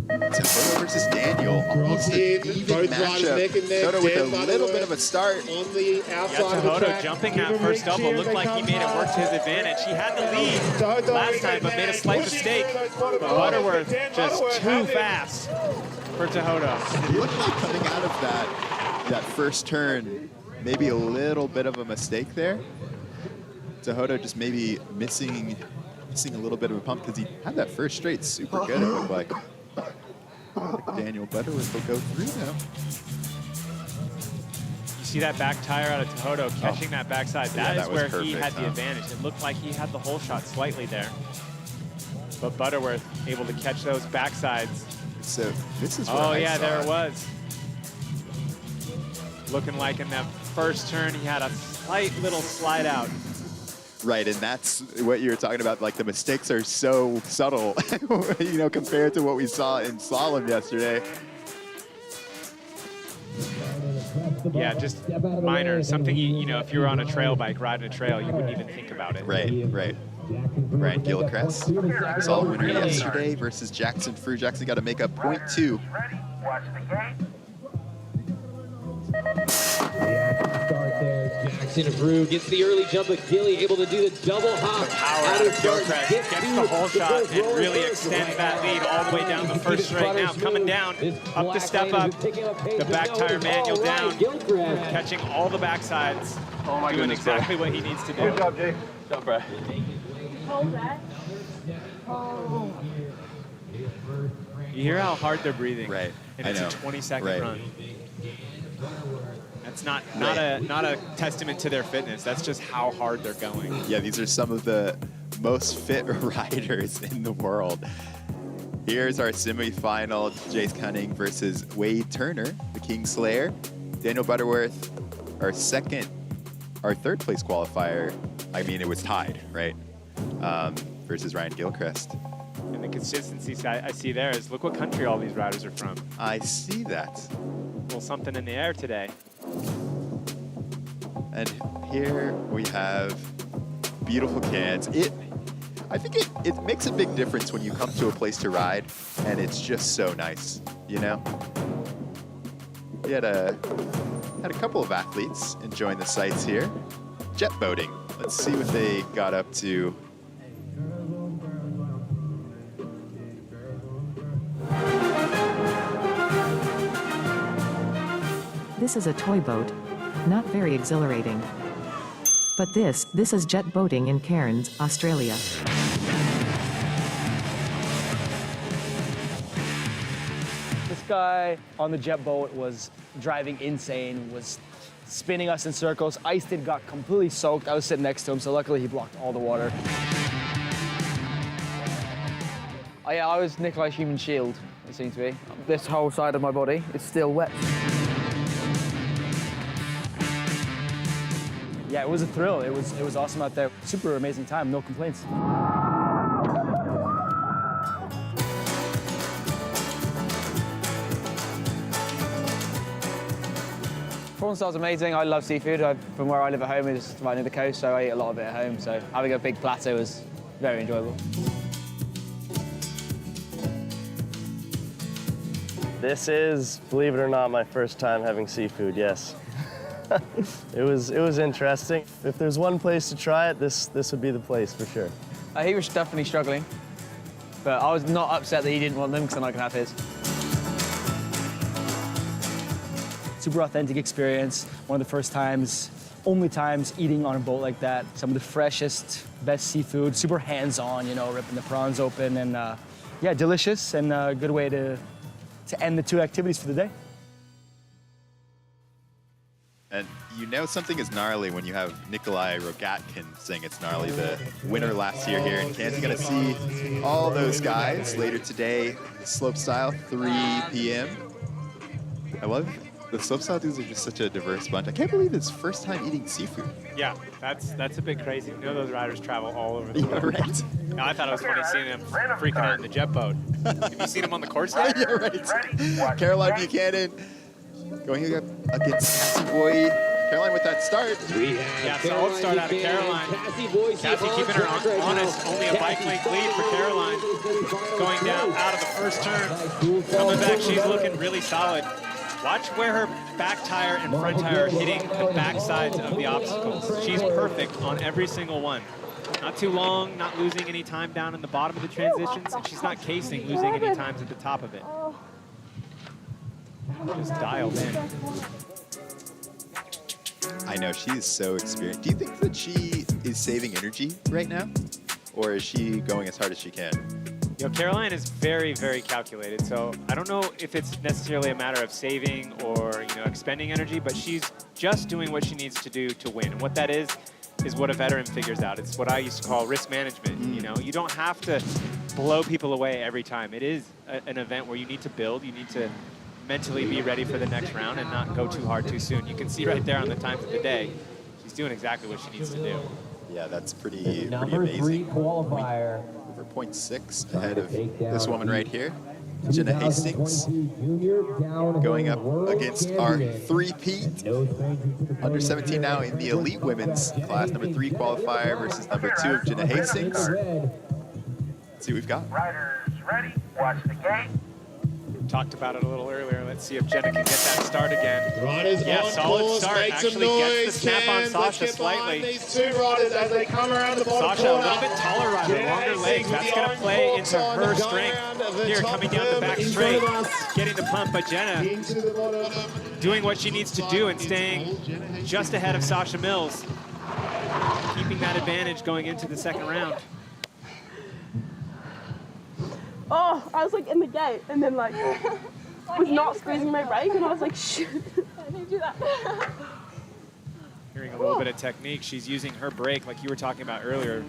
[SPEAKER 2] Toto versus Daniel. Almost an even matchup. Toto with a little bit of a start.
[SPEAKER 13] On the outside of the
[SPEAKER 4] Toto
[SPEAKER 13] track.
[SPEAKER 4] jumping that first double looked like he made it work to his advantage. He had the lead last time, but made a slight mistake. But Butterworth just too fast for Tehoto.
[SPEAKER 2] It looked like coming out of that first turn, maybe a little bit of a mistake there. Tehoto just maybe missing a little bit of a pump because he had that first straight super good, it looked like. Daniel Butterworth will go through now.
[SPEAKER 4] You see that back tire out of Tehoto catching that backside. That is where he had the advantage. It looked like he had the whole shot slightly there. But Butterworth able to catch those backsides.
[SPEAKER 2] So this is where
[SPEAKER 4] oh yeah, there it was. Looking like in that first turn, he had a slight little slide out.
[SPEAKER 2] Right, and that's what you were talking about. Like the mistakes are so subtle, you know, compared to what we saw in slalom yesterday.
[SPEAKER 4] Yeah, just minor. Something you know, if you were on a trail bike, riding a trail, you wouldn't even think about it.
[SPEAKER 2] Right, right. Ryan Gilchrist, slalom winner yesterday versus Jackson Frew. Jackson got to make up 0.2.
[SPEAKER 12] Jackson Frew gets the early jump, but Gilly able to do the double hop.
[SPEAKER 4] Power out of Gilchrist, gets the whole shot and really extends that lead all the way down the first straight. Now coming down, up the step up, the back tire manual down, catching all the backsides, doing exactly what he needs to do.
[SPEAKER 13] Good job, Jake.
[SPEAKER 8] Good job, Brad.
[SPEAKER 6] Hold that.
[SPEAKER 4] You hear how hard they're breathing.
[SPEAKER 2] Right.
[SPEAKER 4] And it's a 20-second run. That's not a testament to their fitness. That's just how hard they're going.
[SPEAKER 2] Yeah, these are some of the most fit riders in the world. Here's our semifinal, Jace Cunning versus Wade Turner, the Kingslayer. Daniel Butterworth, our third place qualifier. I mean, it was tied, right? Versus Ryan Gilchrist.
[SPEAKER 4] And the consistency I see there is, look what country all these riders are from.
[SPEAKER 2] I see that.
[SPEAKER 4] A little something in the air today.
[SPEAKER 2] And here we have beautiful Cairns. I think it makes a big difference when you come to a place to ride and it's just so nice, you know? We had a couple of athletes enjoying the sights here. Jet boating. Let's see what they got up to.
[SPEAKER 14] This is a toy boat. Not very exhilarating. But this is jet boating in Cairns, Australia.
[SPEAKER 15] This guy on the jet boat was driving insane, was spinning us in circles. Ice got completely soaked. I was sitting next to him, so luckily he blocked all the water. Oh yeah, I was Nikolai's human shield, it seemed to be. This whole side of my body is still wet. Yeah, it was a thrill. It was awesome out there. Super amazing time, no complaints. Prawn style is amazing. I love seafood. From where I live at home is right near the coast, so I eat a lot of it at home. So having a big platter was very enjoyable.
[SPEAKER 16] This is, believe it or not, my first time having seafood, yes. It was interesting. If there's one place to try it, this would be the place for sure.
[SPEAKER 15] He was definitely struggling, but I was not upset that he didn't want them because then I can have his. Super authentic experience. One of the first times, only times eating on a boat like that. Some of the freshest, best seafood. Super hands-on, you know, ripping the prawns open, and yeah, delicious and a good way to end the two activities for the day.
[SPEAKER 2] And you know something is gnarly when you have Nikolai Rogatkin saying it's gnarly, the winner last year here in Cairns. You're going to see all those guys later today, slopestyle, 3 p.m. I love the slopestyle dudes are just such a diverse bunch. I can't believe it's first time eating seafood.
[SPEAKER 4] Yeah, that's a bit crazy. You know those riders travel all over the world.
[SPEAKER 2] Right.
[SPEAKER 4] I thought it was funny seeing them freaking out in the jet boat. Have you seen them on the course yet?
[SPEAKER 2] Yeah, right. Caroline Buchanan going up against Cassie Boy Caroline with that start.
[SPEAKER 4] Yeah, solid start out of Caroline. Cassie keeping her honest. Only a bike length lead for Caroline. Going down out of the first turn. Coming back, she's looking really solid. Watch where her back tire and front tire are hitting the back sides of the obstacles. She's perfect on every single one. Not too long, not losing any time down in the bottom of the transitions, and she's not casing, losing any times at the top of it. Just dialed in.
[SPEAKER 2] I know, she is so experienced. Do you think that she is saving energy right now? Or is she going as hard as she can?
[SPEAKER 4] You know, Caroline is very, very calculated, so I don't know if it's necessarily a matter of saving or, you know, expending energy, but she's just doing what she needs to do to win. And what that is what a veteran figures out. It's what I used to call risk management. You know, you don't have to blow people away every time. It is an event where you need to build, you need to mentally be ready for the next round and not go too hard too soon. You can see right there on the times of the day, she's doing exactly what she needs to do.
[SPEAKER 2] Yeah, that's pretty
[SPEAKER 12] Number
[SPEAKER 2] amazing.
[SPEAKER 12] 3 qualifier.
[SPEAKER 2] Over 0.6 ahead of this woman right here, Jenna Hastings, going up against our three-peat. Under 17 now in the elite women's class. Number 3 qualifier versus number 2 of Jenna Hastings. Let's see what we've got.
[SPEAKER 13] Riders ready, watch the gate.
[SPEAKER 4] Talked about it a little earlier. Let's see if Jenna can get that start again.
[SPEAKER 13] Riders
[SPEAKER 4] yeah,
[SPEAKER 13] on
[SPEAKER 4] solid
[SPEAKER 13] course,
[SPEAKER 4] start.
[SPEAKER 13] make some
[SPEAKER 4] Actually
[SPEAKER 13] noise,
[SPEAKER 4] gets the snap on
[SPEAKER 13] Cairns.
[SPEAKER 4] Sasha
[SPEAKER 13] Let's get
[SPEAKER 4] slightly.
[SPEAKER 13] these 2 riders as they come around the bottom
[SPEAKER 4] Sasha, a
[SPEAKER 13] corner.
[SPEAKER 4] little bit taller rider, longer legs. That's going to play into her strength. Here, coming down the back straight, getting the pump, but Jenna doing what she needs to do and staying just ahead of Sasha Mills, keeping that advantage going into the second round.
[SPEAKER 6] Oh, I was like in the gate and then like was not squeezing my brake and I was like, shoot, I didn't do that.
[SPEAKER 4] Hearing a little bit of technique, she's using her brake like you were talking about earlier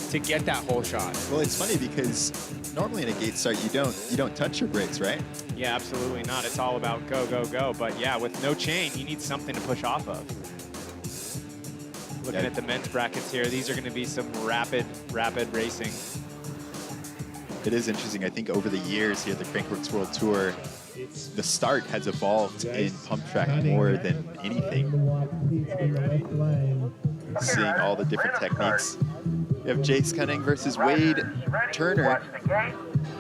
[SPEAKER 4] to get that whole shot.
[SPEAKER 2] Well, it's funny because normally in a gate start you don't touch your brakes, right?
[SPEAKER 4] Yeah, absolutely not. It's all about go, go, go. But yeah, with no chain, you need something to push off of. Looking at the men's brackets here, these are going to be some rapid racing.
[SPEAKER 2] It is interesting. I think over the years here at the Crankworx World Tour, the start has evolved in pump track more than anything. Seeing all the different techniques. We have Jace Cunning versus Wade Turner.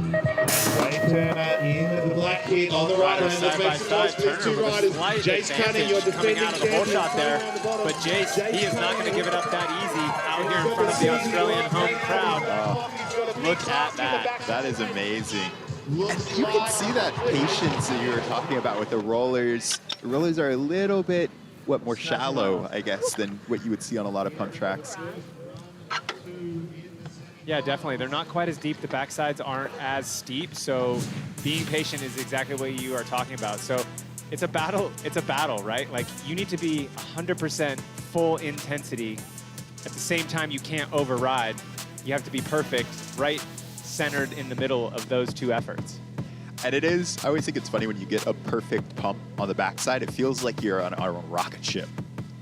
[SPEAKER 13] Wade Turner in the black kit on the right hand. Let's make some noise for these 2 riders. Jace Cunning, your defending
[SPEAKER 4] coming out of the whole shot there. But Jace, he is not going to give it up that easy out here in front of the Australian home crowd. Look at that.
[SPEAKER 2] That is amazing. And you can see that patience that you were talking about with the rollers. The rollers are a little bit, more shallow, I guess, than what you would see on a lot of pump tracks.
[SPEAKER 4] Yeah, definitely. They're not quite as deep. The backsides aren't as steep, so being patient is exactly what you are talking about. So it's a battle. It's a battle, right? Like, you need to be 100% full intensity. At the same time, you can't override. You have to be perfect, right centered in the middle of those 2 efforts.
[SPEAKER 2] And it is, I always think it's funny when you get a perfect pump on the backside, it feels like you're on a rocket ship.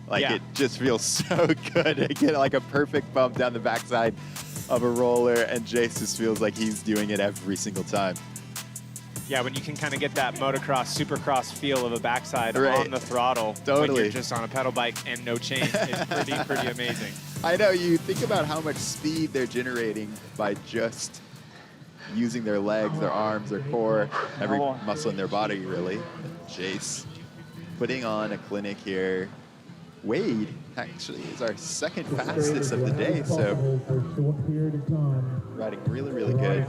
[SPEAKER 2] Like, it just feels so good to get like a perfect bump down the backside of a roller, and Jace just feels like he's doing it every single time.
[SPEAKER 4] Yeah, when you can kind of get that motocross, supercross feel of a backside on the throttle, when you're just on a pedal bike and no chain, it's pretty amazing.
[SPEAKER 2] I know, you think about how much speed they're generating by just using their legs, their arms, their core, every muscle in their body, really. Jace putting on a clinic here. Wade actually is our second fastest of the day, so riding really, really good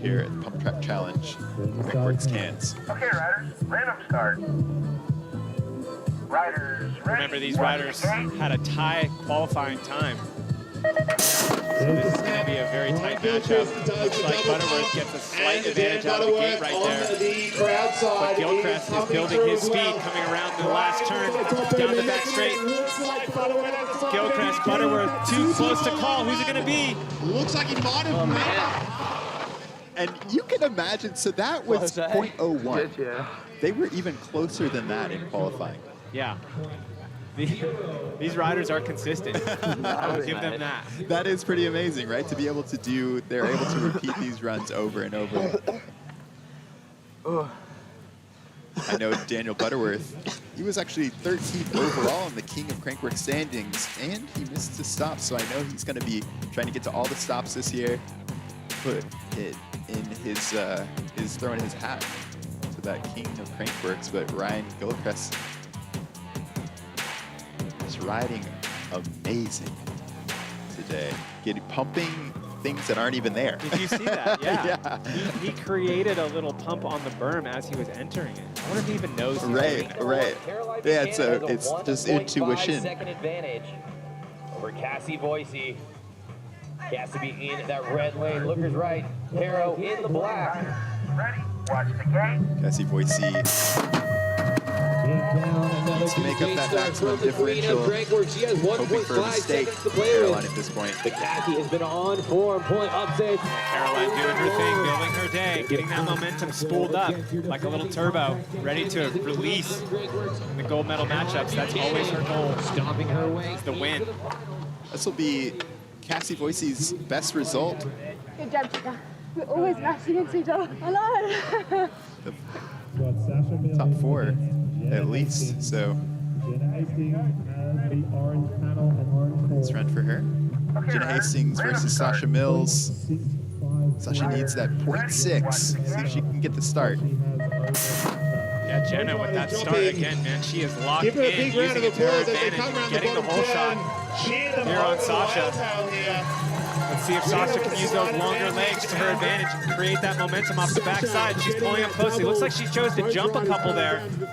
[SPEAKER 2] here at the Pump Track Challenge, Crankworx Cairns.
[SPEAKER 13] Okay, riders, random start. Riders ready.
[SPEAKER 4] Remember, these riders had a tie qualifying time. So this is going to be a very tight matchup. Looks like Butterworth gets a slight advantage out of the gate right there. But Gilchrist is building his speed coming around the last turn, down the back straight. Gilchrist, Butterworth, too close to call. Who's it going to be?
[SPEAKER 13] Looks like he might have
[SPEAKER 2] And you can imagine, so that was 0.01. They were even closer than that in qualifying.
[SPEAKER 4] Yeah. These riders are consistent. I'll give them that.
[SPEAKER 2] That is pretty amazing, right? To be able to do, they're able to repeat these runs over and over. I know Daniel Butterworth He was actually 13th overall in the King of Crankworx standings, and he missed his stop, so I know he's going to be trying to get to all the stops this year. Put it in his throwing his hat to that King of Crankworx, but Ryan Gilchrist is riding amazing today, pumping things that aren't even there.
[SPEAKER 4] Did you see that? Yeah.
[SPEAKER 2] Yeah.
[SPEAKER 4] He created a little pump on the berm as he was entering it. I wonder if he even knows.
[SPEAKER 2] Right. Yeah, it's just intuition.
[SPEAKER 12] Second advantage over Cassie Boise. Cassie in that red lane. Lookers right. Caro in the black.
[SPEAKER 11] Ready? Watch the gate.
[SPEAKER 2] Cassie Boise needs to make up that maximum differential.
[SPEAKER 12] She has
[SPEAKER 2] Hoping for a
[SPEAKER 12] 1.5
[SPEAKER 2] mistake
[SPEAKER 12] seconds to
[SPEAKER 2] from
[SPEAKER 12] play
[SPEAKER 2] Caroline
[SPEAKER 12] with.
[SPEAKER 2] at this point.
[SPEAKER 12] The Cassie has been on form, pulling upsets.
[SPEAKER 4] Caroline doing her thing, building her day, getting that momentum spooled up like a little turbo, ready to release in the gold medal matchups. That's always her goal.
[SPEAKER 12] Stomping her way.
[SPEAKER 4] Is the win.
[SPEAKER 2] This will be Cassie Boise's best result.
[SPEAKER 6] Good job, Chica. We're always mashing into each other. I know.
[SPEAKER 2] Top 4, at least. So let's run for her. Jenna Hastings versus Sasha Mills. Sasha needs that 0.6. See if she can get the start.
[SPEAKER 4] Yeah, Jenna with that start again, man. She is locked
[SPEAKER 13] Give her a
[SPEAKER 4] in,
[SPEAKER 13] big round
[SPEAKER 4] using
[SPEAKER 13] of
[SPEAKER 4] it to her
[SPEAKER 13] applause as they
[SPEAKER 4] advantage,
[SPEAKER 13] come around the
[SPEAKER 4] getting the
[SPEAKER 13] bottom
[SPEAKER 4] whole
[SPEAKER 13] 10.
[SPEAKER 4] shot here on Sasha. Let's see if Sasha can use those longer legs to her advantage and create that momentum off the backside. She's pulling up closely. Looks like she chose to jump a couple there. And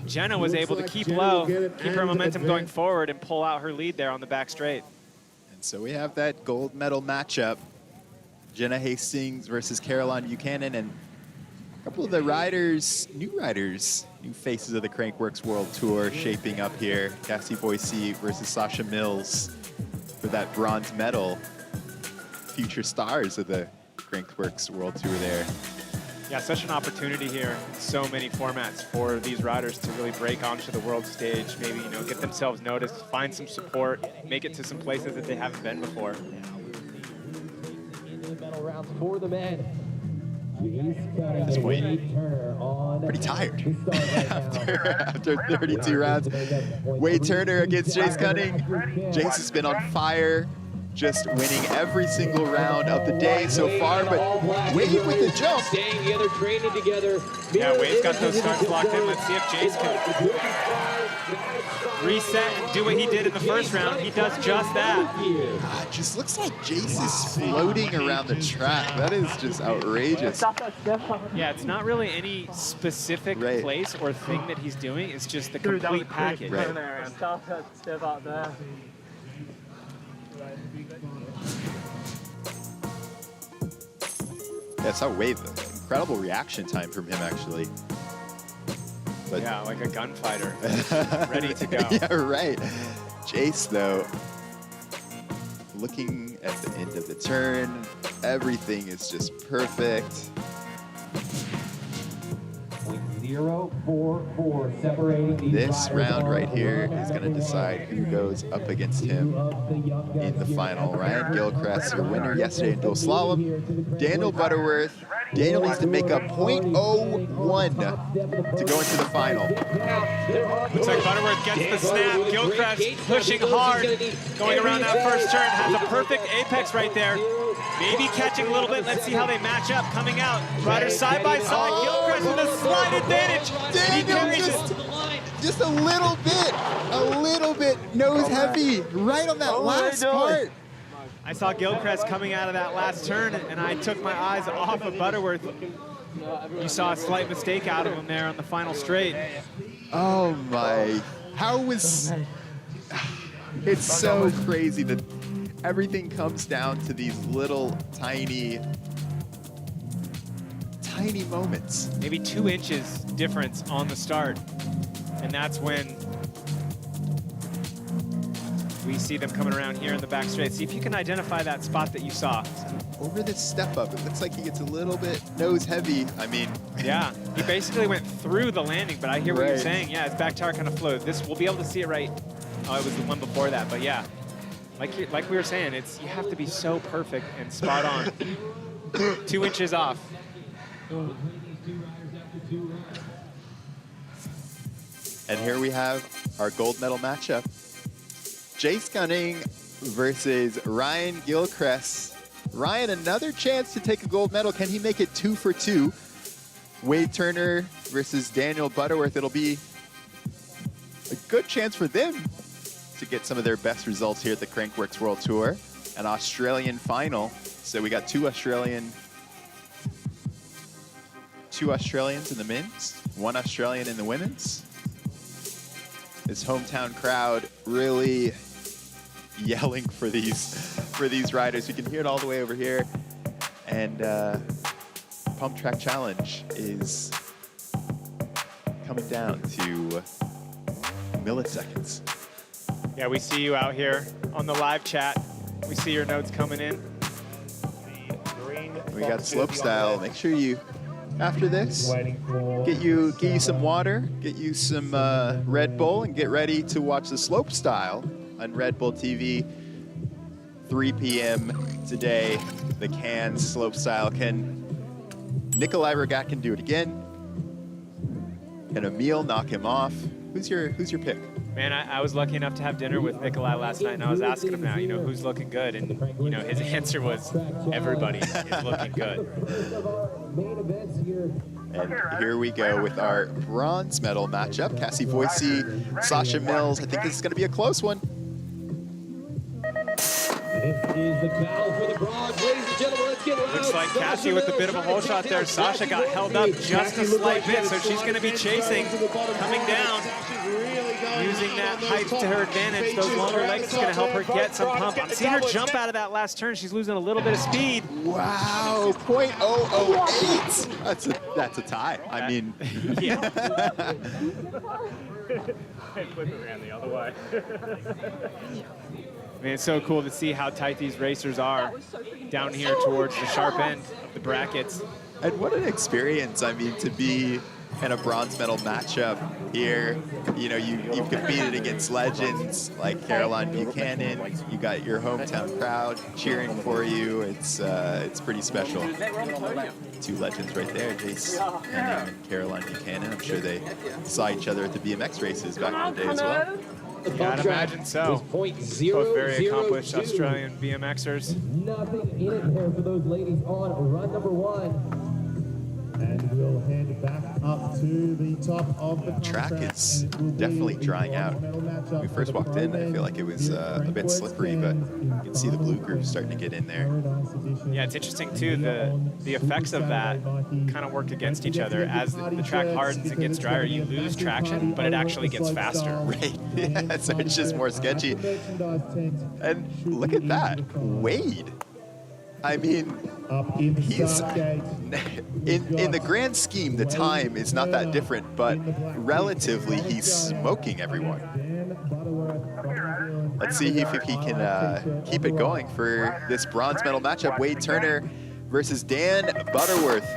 [SPEAKER 4] Jenna was able to keep low, keep her momentum going forward, and pull out her lead there on the back straight.
[SPEAKER 2] And so we have that gold medal matchup. Jenna Hastings versus Caroline Buchanan, and a couple of the riders, new faces of the Crankworx World Tour shaping up here. Cassie Boise versus Sasha Mills for that bronze medal. Future stars of the Crankworx World Tour there.
[SPEAKER 4] Yeah, such an opportunity here in so many formats for these riders to really break onto the world stage, maybe, you know, get themselves noticed, find some support, make it to some places that they haven't been before.
[SPEAKER 12] In the medal rounds for the men.
[SPEAKER 2] At this point, pretty tired after 32 rounds. Wade Turner against Jace Cunning. Jace has been on fire, just winning every single round of the day so far, but Wade with the jump.
[SPEAKER 12] Staying together, training together.
[SPEAKER 4] Yeah, Wade's got those starts locked in. Let's see if Jace can reset and do what he did in the first round. He does just that.
[SPEAKER 2] Just looks like Jace is floating around the track. That is just outrageous.
[SPEAKER 4] Yeah, it's not really any specific place or thing that he's doing. It's just the complete package.
[SPEAKER 2] Right.
[SPEAKER 6] Step out there.
[SPEAKER 2] Yeah, I saw Wade, incredible reaction time from him actually. But
[SPEAKER 4] yeah, like a gunfighter, ready to go.
[SPEAKER 2] Yeah, right. Jace, though, looking at the end of the turn, everything is just perfect.
[SPEAKER 12] 0.044 separating
[SPEAKER 2] This round right here is going to decide who goes up against him in the final. Ryan Gilchrist, your winner yesterday in dual slalom. Daniel Butterworth. Daniel needs to make a 0.01 to go into the final.
[SPEAKER 4] Looks like Butterworth gets the snap. Gilchrist pushing hard, going around that first turn, has a perfect apex right there. Maybe catching a little bit. Let's see how they match up. Coming out, riders side by side. Gilchrist with a slight advantage.
[SPEAKER 2] Daniel just a little bit nose heavy right on that last part.
[SPEAKER 4] I saw Gilchrist coming out of that last turn, and I took my eyes off of Butterworth. You saw a slight mistake out of him there on the final straight.
[SPEAKER 2] Oh my, it's so crazy that everything comes down to these little tiny moments.
[SPEAKER 4] Maybe 2 inches difference on the start, and that's when we see them coming around here in the back straight. See if you can identify that spot that you saw.
[SPEAKER 2] Over this step up, it looks like he gets a little bit nose heavy. I mean,
[SPEAKER 4] yeah, he basically went through the landing, but I hear what you're saying. Yeah, his back tire kind of flowed. We'll be able to see it right. Oh, it was the one before that, but yeah. Like we were saying, you have to be so perfect and spot on. 2 inches off.
[SPEAKER 2] And here we have our gold medal matchup. Jace Gunning versus Ryan Gilchrist. Ryan, another chance to take a gold medal. Can he make it 2 for 2? Wade Turner versus Daniel Butterworth. It'll be a good chance for them to get some of their best results here at the Crankworx World Tour. An Australian final. So we got two Australians in the men's, one Australian in the women's. This hometown crowd really yelling for these riders. You can hear it all the way over here. And Pump Track Challenge is coming down to milliseconds.
[SPEAKER 4] Yeah, we see you out here on the live chat. We see your notes coming in.
[SPEAKER 2] We got slopestyle. Make sure you, after this, get you some water, get you some Red Bull, and get ready to watch the slopestyle on Red Bull TV. 3 p.m. today. The Cairns slopestyle. Can Nikolai Rogatkin do it again? Can Emil knock him off? Who's your pick?
[SPEAKER 4] Man, I was lucky enough to have dinner with Nikolai last night, and I was asking him now, who's looking good? And, his answer was, everybody is looking good.
[SPEAKER 2] And here we go with our bronze medal matchup. Cassie Voicey, Sasha Mills. I think this is going to be a close one.
[SPEAKER 10] This is the battle for the bronze. Ladies and gentlemen, let's get loud.
[SPEAKER 4] Looks like Cassie with a bit of a hole shot there. Sasha got held up just a slight bit, so she's going to be chasing, coming down, using that height to her advantage. Those longer legs is going to help her get some pump. I'm seeing her jump out of that last turn. She's losing a little bit of speed.
[SPEAKER 2] Wow, 0.008. That's a tie. I mean,
[SPEAKER 4] yeah.
[SPEAKER 8] I flip it around the other way.
[SPEAKER 4] I mean, it's so cool to see how tight these racers are down here towards the sharp end of the brackets.
[SPEAKER 2] And what an experience, I mean, to be in a bronze medal matchup here. You've competed against legends like Caroline Buchanan. You got your hometown crowd cheering for you. It's pretty special. Two legends right there, Jace and Caroline Buchanan. I'm sure they saw each other at the BMX races back in the day as well.
[SPEAKER 4] Yeah, I'd imagine so. Both very accomplished Australian BMXers.
[SPEAKER 10] Nothing in it there for those ladies on run number 1. And we'll head back up to the top of the
[SPEAKER 2] track is definitely drying out. When we first walked in, I feel like it was a bit slippery, but you can see the blue groove starting to get in there.
[SPEAKER 4] Yeah, it's interesting too, the effects of that kind of work against each other. As the track hardens and gets drier, you lose traction, but it actually gets faster.
[SPEAKER 2] Right, yeah, so it's just more sketchy. And look at that, Wade. I mean, he's in the grand scheme, the time is not that different, but relatively he's smoking everyone. Let's see if he can keep it going for this bronze medal matchup. Wade Turner versus Dan Butterworth.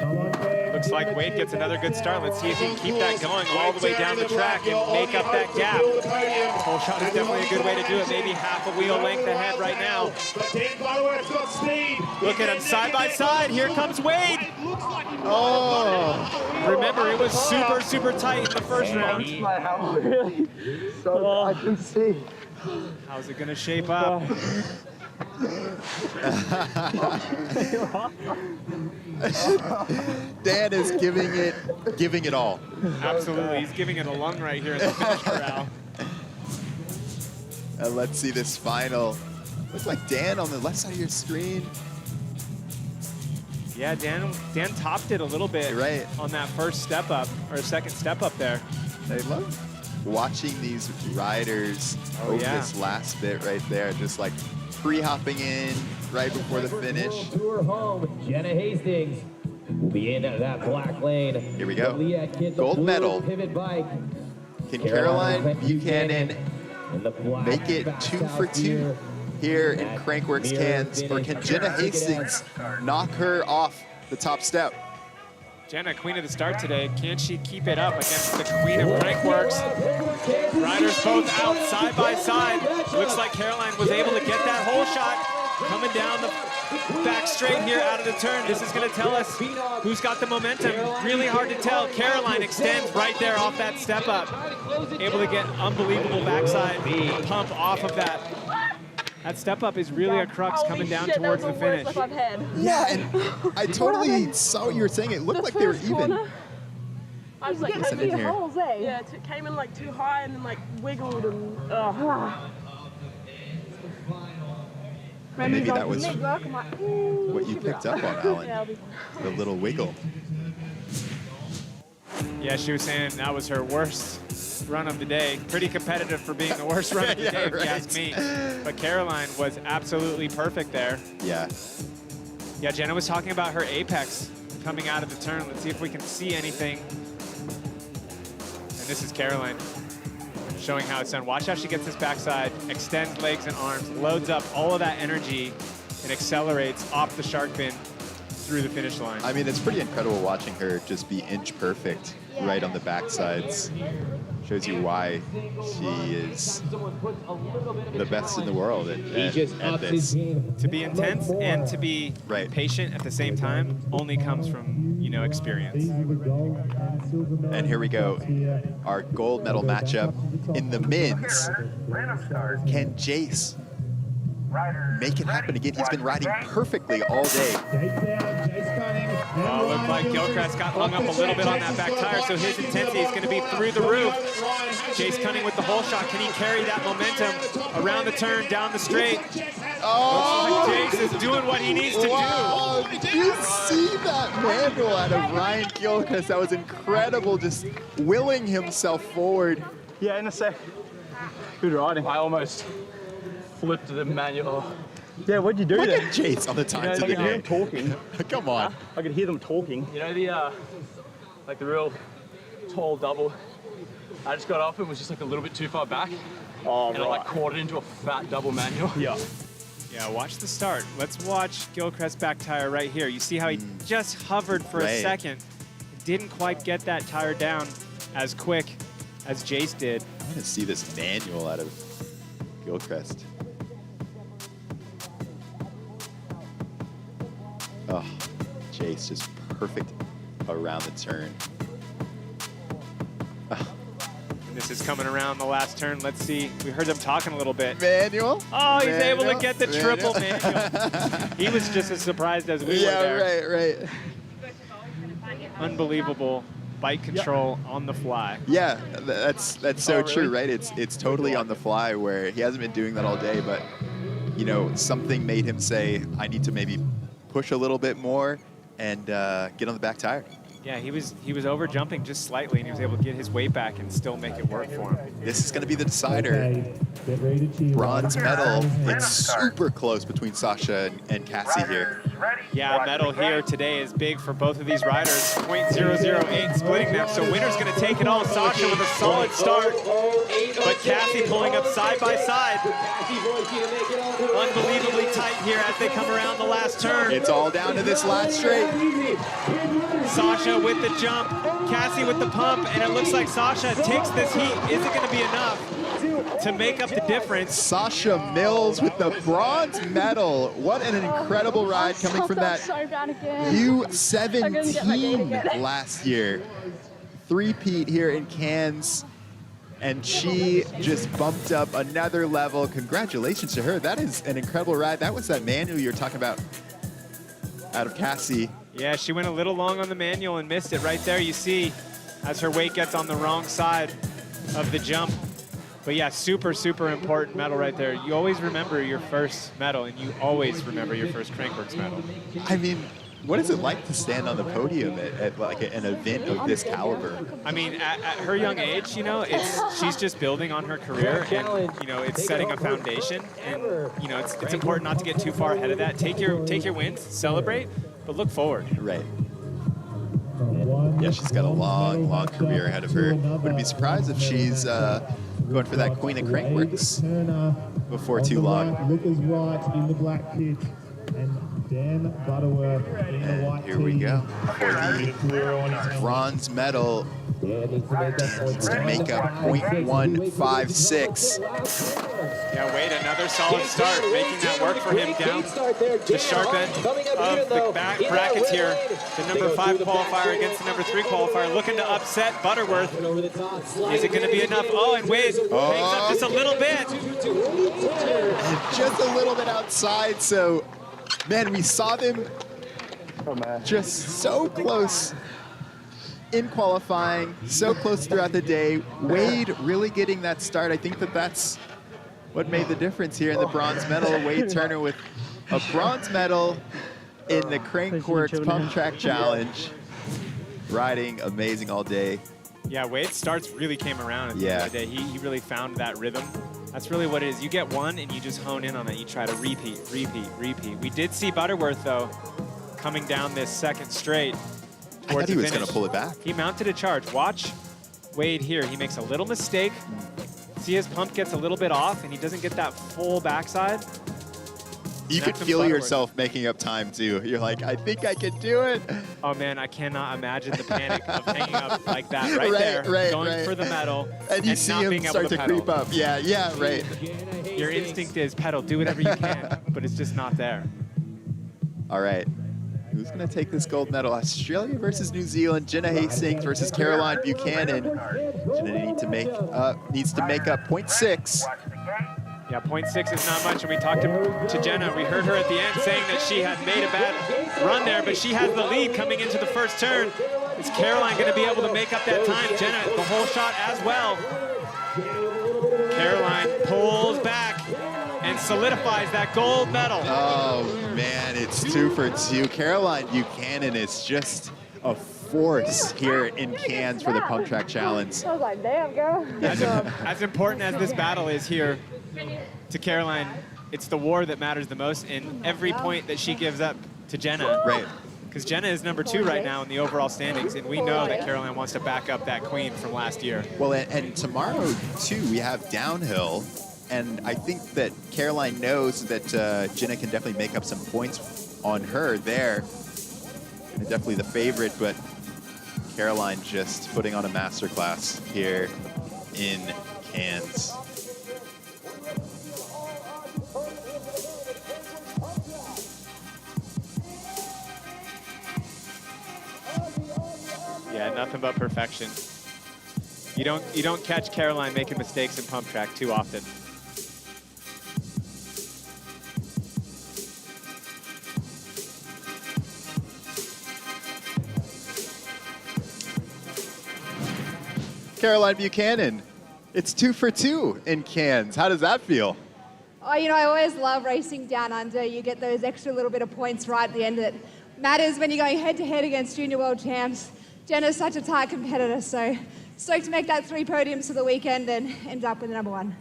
[SPEAKER 4] Looks like Wade gets another good start. Let's see if he can keep that going all the way down the track and make up that gap. Whole shot is definitely a good way to do it. Maybe half a wheel length ahead right now. Look at him side by side. Here comes Wade. Oh, remember it was super, super tight in the first round.
[SPEAKER 16] So I can see.
[SPEAKER 4] How's it gonna shape up?
[SPEAKER 2] Dan is giving it all.
[SPEAKER 4] Absolutely, he's giving it a lung right here in the finish corral.
[SPEAKER 2] And let's see this final. Looks like Dan on the left side of your screen.
[SPEAKER 4] Yeah, Dan topped it a little bit on that first step up, or second step up there.
[SPEAKER 2] I love watching these riders over this last bit right there, just like pre-hopping in right before the finish.
[SPEAKER 10] Tour home, Jenna Hastings will be in that black lane.
[SPEAKER 2] Here we go. Gold medal.
[SPEAKER 10] Pivot bike.
[SPEAKER 2] Can Caroline Buchanan make it 2 for 2 here in Crankworx Cairns, or can Jenna Hastings knock her off the top step?
[SPEAKER 4] Jenna, queen of the start today. Can she keep it up against the queen of Crankworx? Riders both out side by side. Looks like Caroline was able to get that hole shot. coming down the back straight here out of the turn. This is going to tell us who's got the momentum. Really hard to tell. Caroline extends right there off that step up. Able to get unbelievable backside pump off of that. That step up is really a crux coming down towards the finish.
[SPEAKER 2] Yeah, and I totally saw what you were saying. It looked like they were even.
[SPEAKER 6] I was like,
[SPEAKER 2] Listen in here.
[SPEAKER 6] yeah, it came in like too high and then like wiggled and.
[SPEAKER 2] And maybe that was what you picked up on, Alan. The little wiggle.
[SPEAKER 4] Yeah, she was saying that was her worst run of the day. Pretty competitive for being the worst run of the day, if you ask me. But Caroline was absolutely perfect there.
[SPEAKER 2] Yeah.
[SPEAKER 4] Yeah, Jenna was talking about her apex coming out of the turn. Let's see if we can see anything. And this is Caroline showing how it's done. Watch how she gets this backside, extends legs and arms, loads up all of that energy, and accelerates off the shark fin through the finish line.
[SPEAKER 2] I mean, it's pretty incredible watching her just be inch perfect right on the backsides. Shows you why she is the best in the world at this.
[SPEAKER 4] To be intense and to be patient at the same time only comes from, you know, experience.
[SPEAKER 2] And here we go, our gold medal matchup in the men's. Can Jace make it happen again? He's been riding perfectly all day.
[SPEAKER 4] Oh, looked like Gilchrist got hung up a little bit on that back tire, so his intensity is going to be through the roof. Jace Cunning with the hole shot. Can he carry that momentum around the turn, down the straight?
[SPEAKER 2] Oh!
[SPEAKER 4] Looks like Jace is doing what he needs to do.
[SPEAKER 2] Did you see that manual out of Ryan Gilchrist? That was incredible, just willing himself forward.
[SPEAKER 15] Yeah, in a sec. Good riding. I almost flipped the manual. Yeah, what'd you do
[SPEAKER 2] Look
[SPEAKER 15] there?
[SPEAKER 2] at Jace on the times of the
[SPEAKER 15] I could hear
[SPEAKER 2] day.
[SPEAKER 15] them talking.
[SPEAKER 2] Come on.
[SPEAKER 15] I could hear them talking. You know the, like the real tall double. I just got off and was just like a little bit too far back. Oh, and I like caught it into a fat double manual. Yeah.
[SPEAKER 4] Yeah, watch the start. Let's watch Gilchrist's back tire right here. You see how he just hovered for a second. Didn't quite get that tire down as quick as Jace did.
[SPEAKER 2] I want to see this manual out of Gilchrist. Oh, Jace just perfect around the turn.
[SPEAKER 4] This is coming around the last turn. Let's see. We heard them talking a little bit.
[SPEAKER 2] Manual?
[SPEAKER 4] Oh, he's able to get the triple manual. He was just as surprised as we were there.
[SPEAKER 2] Right.
[SPEAKER 4] Unbelievable bike control on the fly.
[SPEAKER 2] Yeah, that's so true, right? It's totally on the fly, where he hasn't been doing that all day, but you know, something made him say, I need to maybe push a little bit more and get on the back tire.
[SPEAKER 4] Yeah, he was over jumping just slightly, and he was able to get his weight back and still make it work for him.
[SPEAKER 2] This is going to be the decider. Bronze medal. It's super close between Sasha and Cassie here.
[SPEAKER 4] Yeah, medal here today is big for both of these riders. 0.008 splitting them, so winner's going to take it all. Sasha with a solid start, but Cassie pulling up side by side. Unbelievably tight here as they come around the last turn.
[SPEAKER 2] It's all down to this last straight.
[SPEAKER 4] Sasha with the jump, Cassie with the pump, and it looks like Sasha takes this heat. Is it going to be enough to make up the difference?
[SPEAKER 2] Sasha Mills with the bronze medal. What an incredible ride coming from that U17 last year. Three-peat here in Cairns, and she just bumped up another level. Congratulations to her. That is an incredible ride. That was that manual you were talking about out of Cassie.
[SPEAKER 4] Yeah, she went a little long on the manual and missed it right there. You see as her weight gets on the wrong side of the jump. But yeah, super, super important medal right there. You always remember your first medal, and you always remember your first Crankworx medal.
[SPEAKER 2] I mean, what is it like to stand on the podium at like an event of this caliber?
[SPEAKER 4] I mean, at her young age, you know, she's just building on her career, and you know, it's setting a foundation. And you know, it's important not to get too far ahead of that. Take your wins, celebrate, but look forward.
[SPEAKER 2] Right. Yeah, she's got a long, long career ahead of her. Wouldn't be surprised if she's going for that Queen of Crankworx before too long.
[SPEAKER 10] Lucas Wright in the black kit, and Dan Butterworth in the white
[SPEAKER 2] Here we
[SPEAKER 10] tee.
[SPEAKER 2] go. For the bronze medal, needs to make up .156.
[SPEAKER 4] Yeah, Wade, another solid start, making that work for him down the sharp end of the back brackets here. The number 5 qualifier against the number 3 qualifier, looking to upset Butterworth. Is it going to be enough? Oh, and Wade hangs up just a little bit.
[SPEAKER 2] Just a little bit outside, so, man, we saw them just so close in qualifying, so close throughout the day. Wade really getting that start. I think that that's what made the difference here in the bronze medal. Wade Turner with a bronze medal in the Crankworx Pump Track Challenge. Riding amazing all day.
[SPEAKER 4] Yeah, Wade's starts really came around at the end of the day. He really found that rhythm. That's really what it is. You get one and you just hone in on it. You try to repeat, repeat, repeat. We did see Butterworth, though, coming down this second straight.
[SPEAKER 2] I thought he was going to pull it back.
[SPEAKER 4] He mounted a charge. Watch Wade here. He makes a little mistake. See his pump gets a little bit off and he doesn't get that full backside.
[SPEAKER 2] You could feel yourself making up time too. You're like, I think I can do it.
[SPEAKER 4] Oh man, I cannot imagine the panic of hanging up like that right, going for the medal
[SPEAKER 2] and you see
[SPEAKER 4] not
[SPEAKER 2] him
[SPEAKER 4] being
[SPEAKER 2] start
[SPEAKER 4] able
[SPEAKER 2] to
[SPEAKER 4] pedal.
[SPEAKER 2] creep up. Yeah, right.
[SPEAKER 4] Your instinct is pedal, do whatever you can, but it's just not there.
[SPEAKER 2] All right. Who's going to take this gold medal? Australia versus New Zealand. Jenna Hastings versus Caroline Buchanan. Jenna needs to make up .6.
[SPEAKER 4] Yeah, .6 is not much. And we talked to Jenna. We heard her at the end saying that she had made a bad run there, but she has the lead coming into the first turn. Is Caroline going to be able to make up that time? Jenna, the whole shot as well. Caroline pulls back and solidifies that gold medal.
[SPEAKER 2] Oh, man, it's 2 for 2. Caroline Buchanan is just a force here in Cairns for the Pump Track Challenge.
[SPEAKER 6] I was like, damn, girl.
[SPEAKER 4] As important as this battle is here to Caroline, it's the war that matters the most, and every point that she gives up to Jenna.
[SPEAKER 2] Right.
[SPEAKER 4] Because Jenna is number 2 right now in the overall standings, and we know that Caroline wants to back up that queen from last year.
[SPEAKER 2] Well, and tomorrow, too, we have downhill. And I think that Caroline knows that Jenna can definitely make up some points on her there. And definitely the favorite, but Caroline just putting on a masterclass here in Cairns.
[SPEAKER 4] Yeah, nothing but perfection. You don't catch Caroline making mistakes in pump track too often.
[SPEAKER 2] Caroline Buchanan, it's 2 for 2 in Cairns. How does that feel?
[SPEAKER 3] Oh, you know, I always love racing down under. You get those extra little bit of points right at the end that matters when you're going head-to-head against junior world champs. Jenna's such a tight competitor, so stoked to make that 3 podiums for the weekend and end up with the number 1.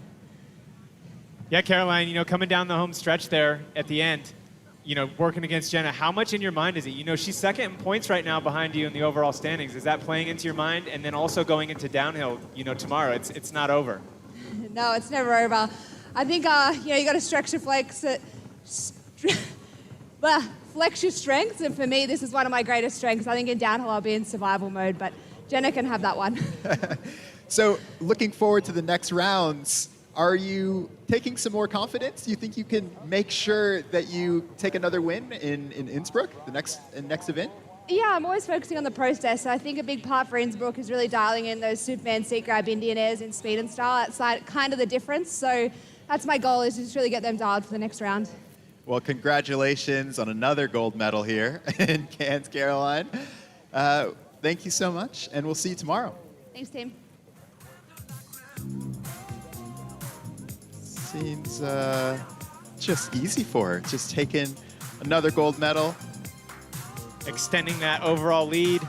[SPEAKER 4] Yeah, Caroline, you know, coming down the home stretch there at the end, you know, working against Jenna, how much in your mind is it? You know, she's second in points right now behind you in the overall standings. Is that playing into your mind? And then also going into downhill, you know, tomorrow, it's not over.
[SPEAKER 3] No, it's never over. I think, you know, you got to stretch your flex your strengths. And for me, this is one of my greatest strengths. I think in downhill, I'll be in survival mode, but Jenna can have that one.
[SPEAKER 2] So looking forward to the next rounds, are you taking some more confidence? Do you think you can make sure that you take another win in Innsbruck, the next event?
[SPEAKER 3] Yeah, I'm always focusing on the process. I think a big part for Innsbruck is really dialing in those Superman seat grab Indian airs in speed and style. That's kind of the difference. So that's my goal, is to just really get them dialed for the next round.
[SPEAKER 2] Well, congratulations on another gold medal here in Cairns, Caroline. Thank you so much, and we'll see you tomorrow.
[SPEAKER 3] Thanks, team.
[SPEAKER 2] Seems just easy for her, just taking another gold medal.
[SPEAKER 4] Extending that overall lead.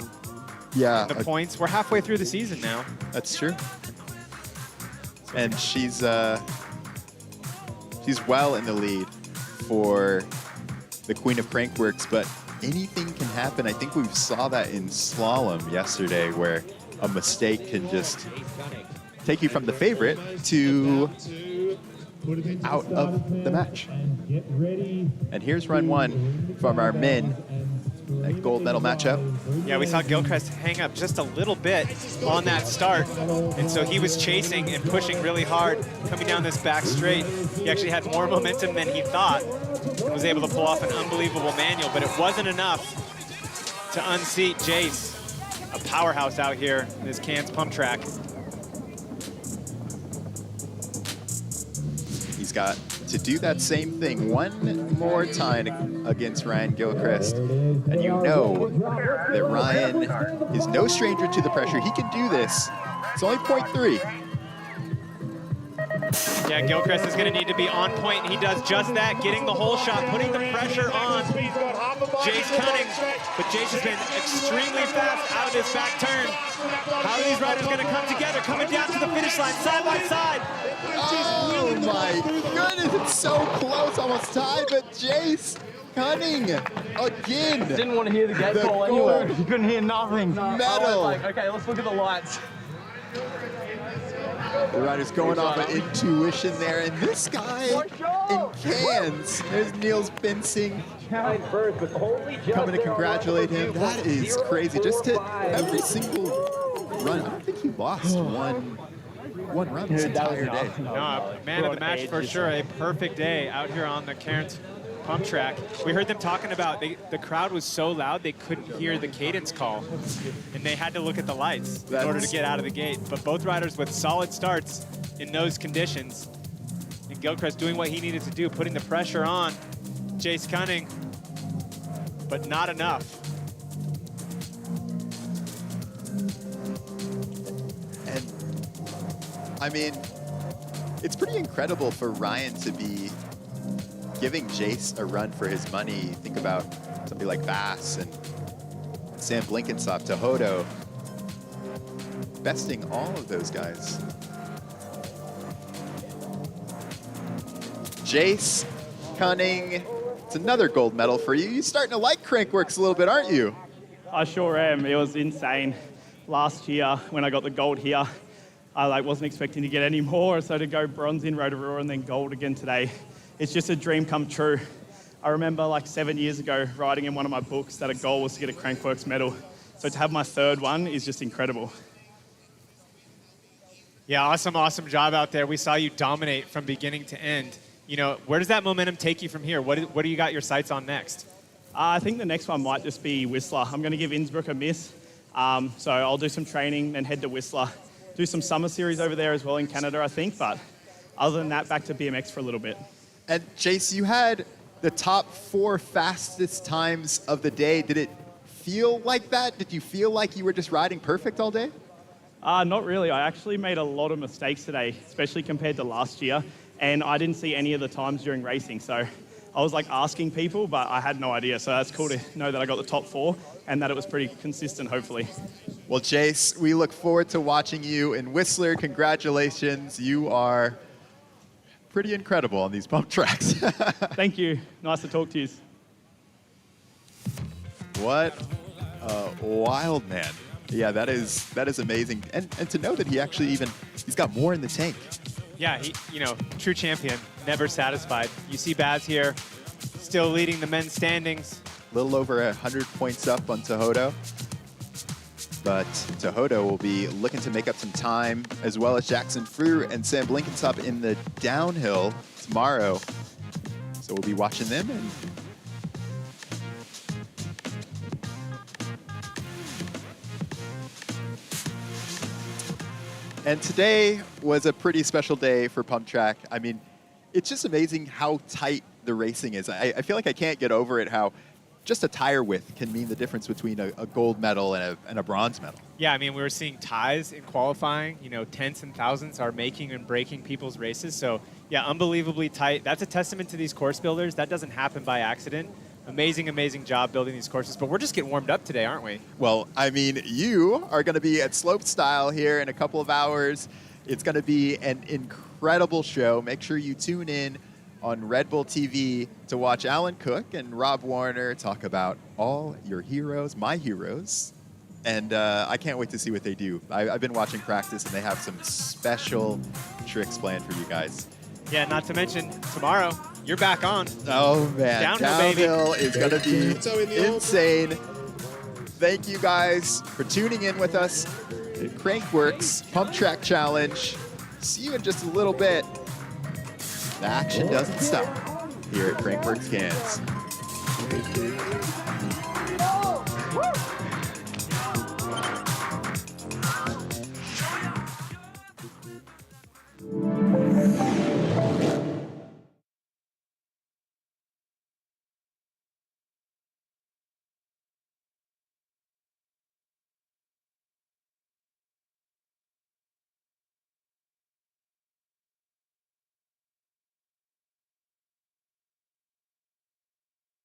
[SPEAKER 2] Yeah.
[SPEAKER 4] The points. We're halfway through the season now.
[SPEAKER 2] That's true. And she's well in the lead for the Queen of Crankworx, but anything can happen. I think we saw that in slalom yesterday, where a mistake can just take you from the favorite to out of the match.
[SPEAKER 10] Get ready.
[SPEAKER 2] And here's run one from our men, a gold medal matchup.
[SPEAKER 4] Yeah, we saw Gilchrist hang up just a little bit on that start. And so he was chasing and pushing really hard, coming down this back straight. He actually had more momentum than he thought and was able to pull off an unbelievable manual, but it wasn't enough to unseat Jace, a powerhouse out here in this Cairns pump track.
[SPEAKER 2] He's got to do that same thing one more time against Ryan Gilchrist. And you know that Ryan is no stranger to the pressure. He can do this. It's only 0.3.
[SPEAKER 4] Yeah, Gilchrist is going to need to be on point, and he does just that, getting the whole shot, putting the pressure on Jace Cunning. But Jace has been extremely fast out of this back turn. How are these riders going to come together, coming down to the finish line, side by side?
[SPEAKER 2] Oh my goodness, it's so close, almost tied, but Jace Cunning again.
[SPEAKER 15] Didn't want to hear the gate call anywhere. You couldn't hear nothing.
[SPEAKER 2] Medal.
[SPEAKER 15] Like, okay, let's look at the lights.
[SPEAKER 2] The rider's going off of intuition there, and this guy in Cairns, there's Niels Bensing coming to congratulate him. That is crazy. Just to every single run, I don't think he lost one run this entire day.
[SPEAKER 4] No, man of the match for sure. A perfect day out here on the Cairns pump track. We heard them talking about the crowd was so loud they couldn't hear the cadence call, and they had to look at the lights in order to get out of the gate. But both riders with solid starts in those conditions, and Gilchrist doing what he needed to do, putting the pressure on Jace Cunning, but not enough.
[SPEAKER 2] And I mean, it's pretty incredible for Ryan to be giving Jace a run for his money. Think about somebody like Bass and Sam Blenkinsop, Tohoto, besting all of those guys. Jace Cunning, it's another gold medal for you. You're starting to like Crankworx a little bit, aren't you?
[SPEAKER 17] I sure am. It was insane. Last year, when I got the gold here, I wasn't expecting to get any more, so to go bronze in Rotorua and then gold again today, it's just a dream come true. I remember 7 years ago writing in one of my books that a goal was to get a Crankworx medal. So to have my third one is just incredible.
[SPEAKER 4] Yeah, awesome job out there. We saw you dominate from beginning to end. You know, where does that momentum take you from here? What do you got your sights on next?
[SPEAKER 17] I think the next one might just be Whistler. I'm going to give Innsbruck a miss. So I'll do some training, then head to Whistler. Do some summer series over there as well in Canada, I think. But other than that, back to BMX for a little bit.
[SPEAKER 2] And Jace, you had the top 4 fastest times of the day. Did it feel like that? Did you feel like you were just riding perfect all day?
[SPEAKER 17] Not really. I actually made a lot of mistakes today, especially compared to last year. And I didn't see any of the times during racing. So I was asking people, but I had no idea. So that's cool to know that I got the top 4 and that it was pretty consistent, hopefully.
[SPEAKER 2] Well, Jace, we look forward to watching you in Whistler. Congratulations. You are pretty incredible on these pump tracks.
[SPEAKER 17] Thank you. Nice to talk to you.
[SPEAKER 2] What a wild man. Yeah, that is amazing. And to know that he's got more in the tank.
[SPEAKER 4] Yeah, true champion, never satisfied. You see Baz here, still leading the men's standings.
[SPEAKER 2] A little over 100 points up on Tohoto. But Tohoto will be looking to make up some time, as well as Jackson Frew and Sam Blenkinsop in the downhill tomorrow. So we'll be watching them. And today was a pretty special day for Pump Track. I mean, it's just amazing how tight the racing is. I feel like I can't get over it, how just a tire width can mean the difference between a gold medal and a bronze medal.
[SPEAKER 4] Yeah, I mean, we were seeing ties in qualifying. Tenths and thousandths are making and breaking people's races. So, yeah, unbelievably tight. That's a testament to these course builders. That doesn't happen by accident. Amazing job building these courses. But we're just getting warmed up today, aren't we?
[SPEAKER 2] Well, I mean, you are going to be at Slopestyle here in a couple of hours. It's going to be an incredible show. Make sure you tune in on Red Bull TV to watch Alan Cook and Rob Warner talk about all your heroes, my heroes. And I can't wait to see what they do. I've been watching practice, and they have some special tricks planned for you guys.
[SPEAKER 4] Yeah, not to mention tomorrow, you're back on.
[SPEAKER 2] Oh man,
[SPEAKER 4] Downhill, baby.
[SPEAKER 2] is gonna be insane. Thank you guys for tuning in with us at Crankworx Pump Track Challenge. See you in just a little bit. The action doesn't stop here at Crankworx Cairns.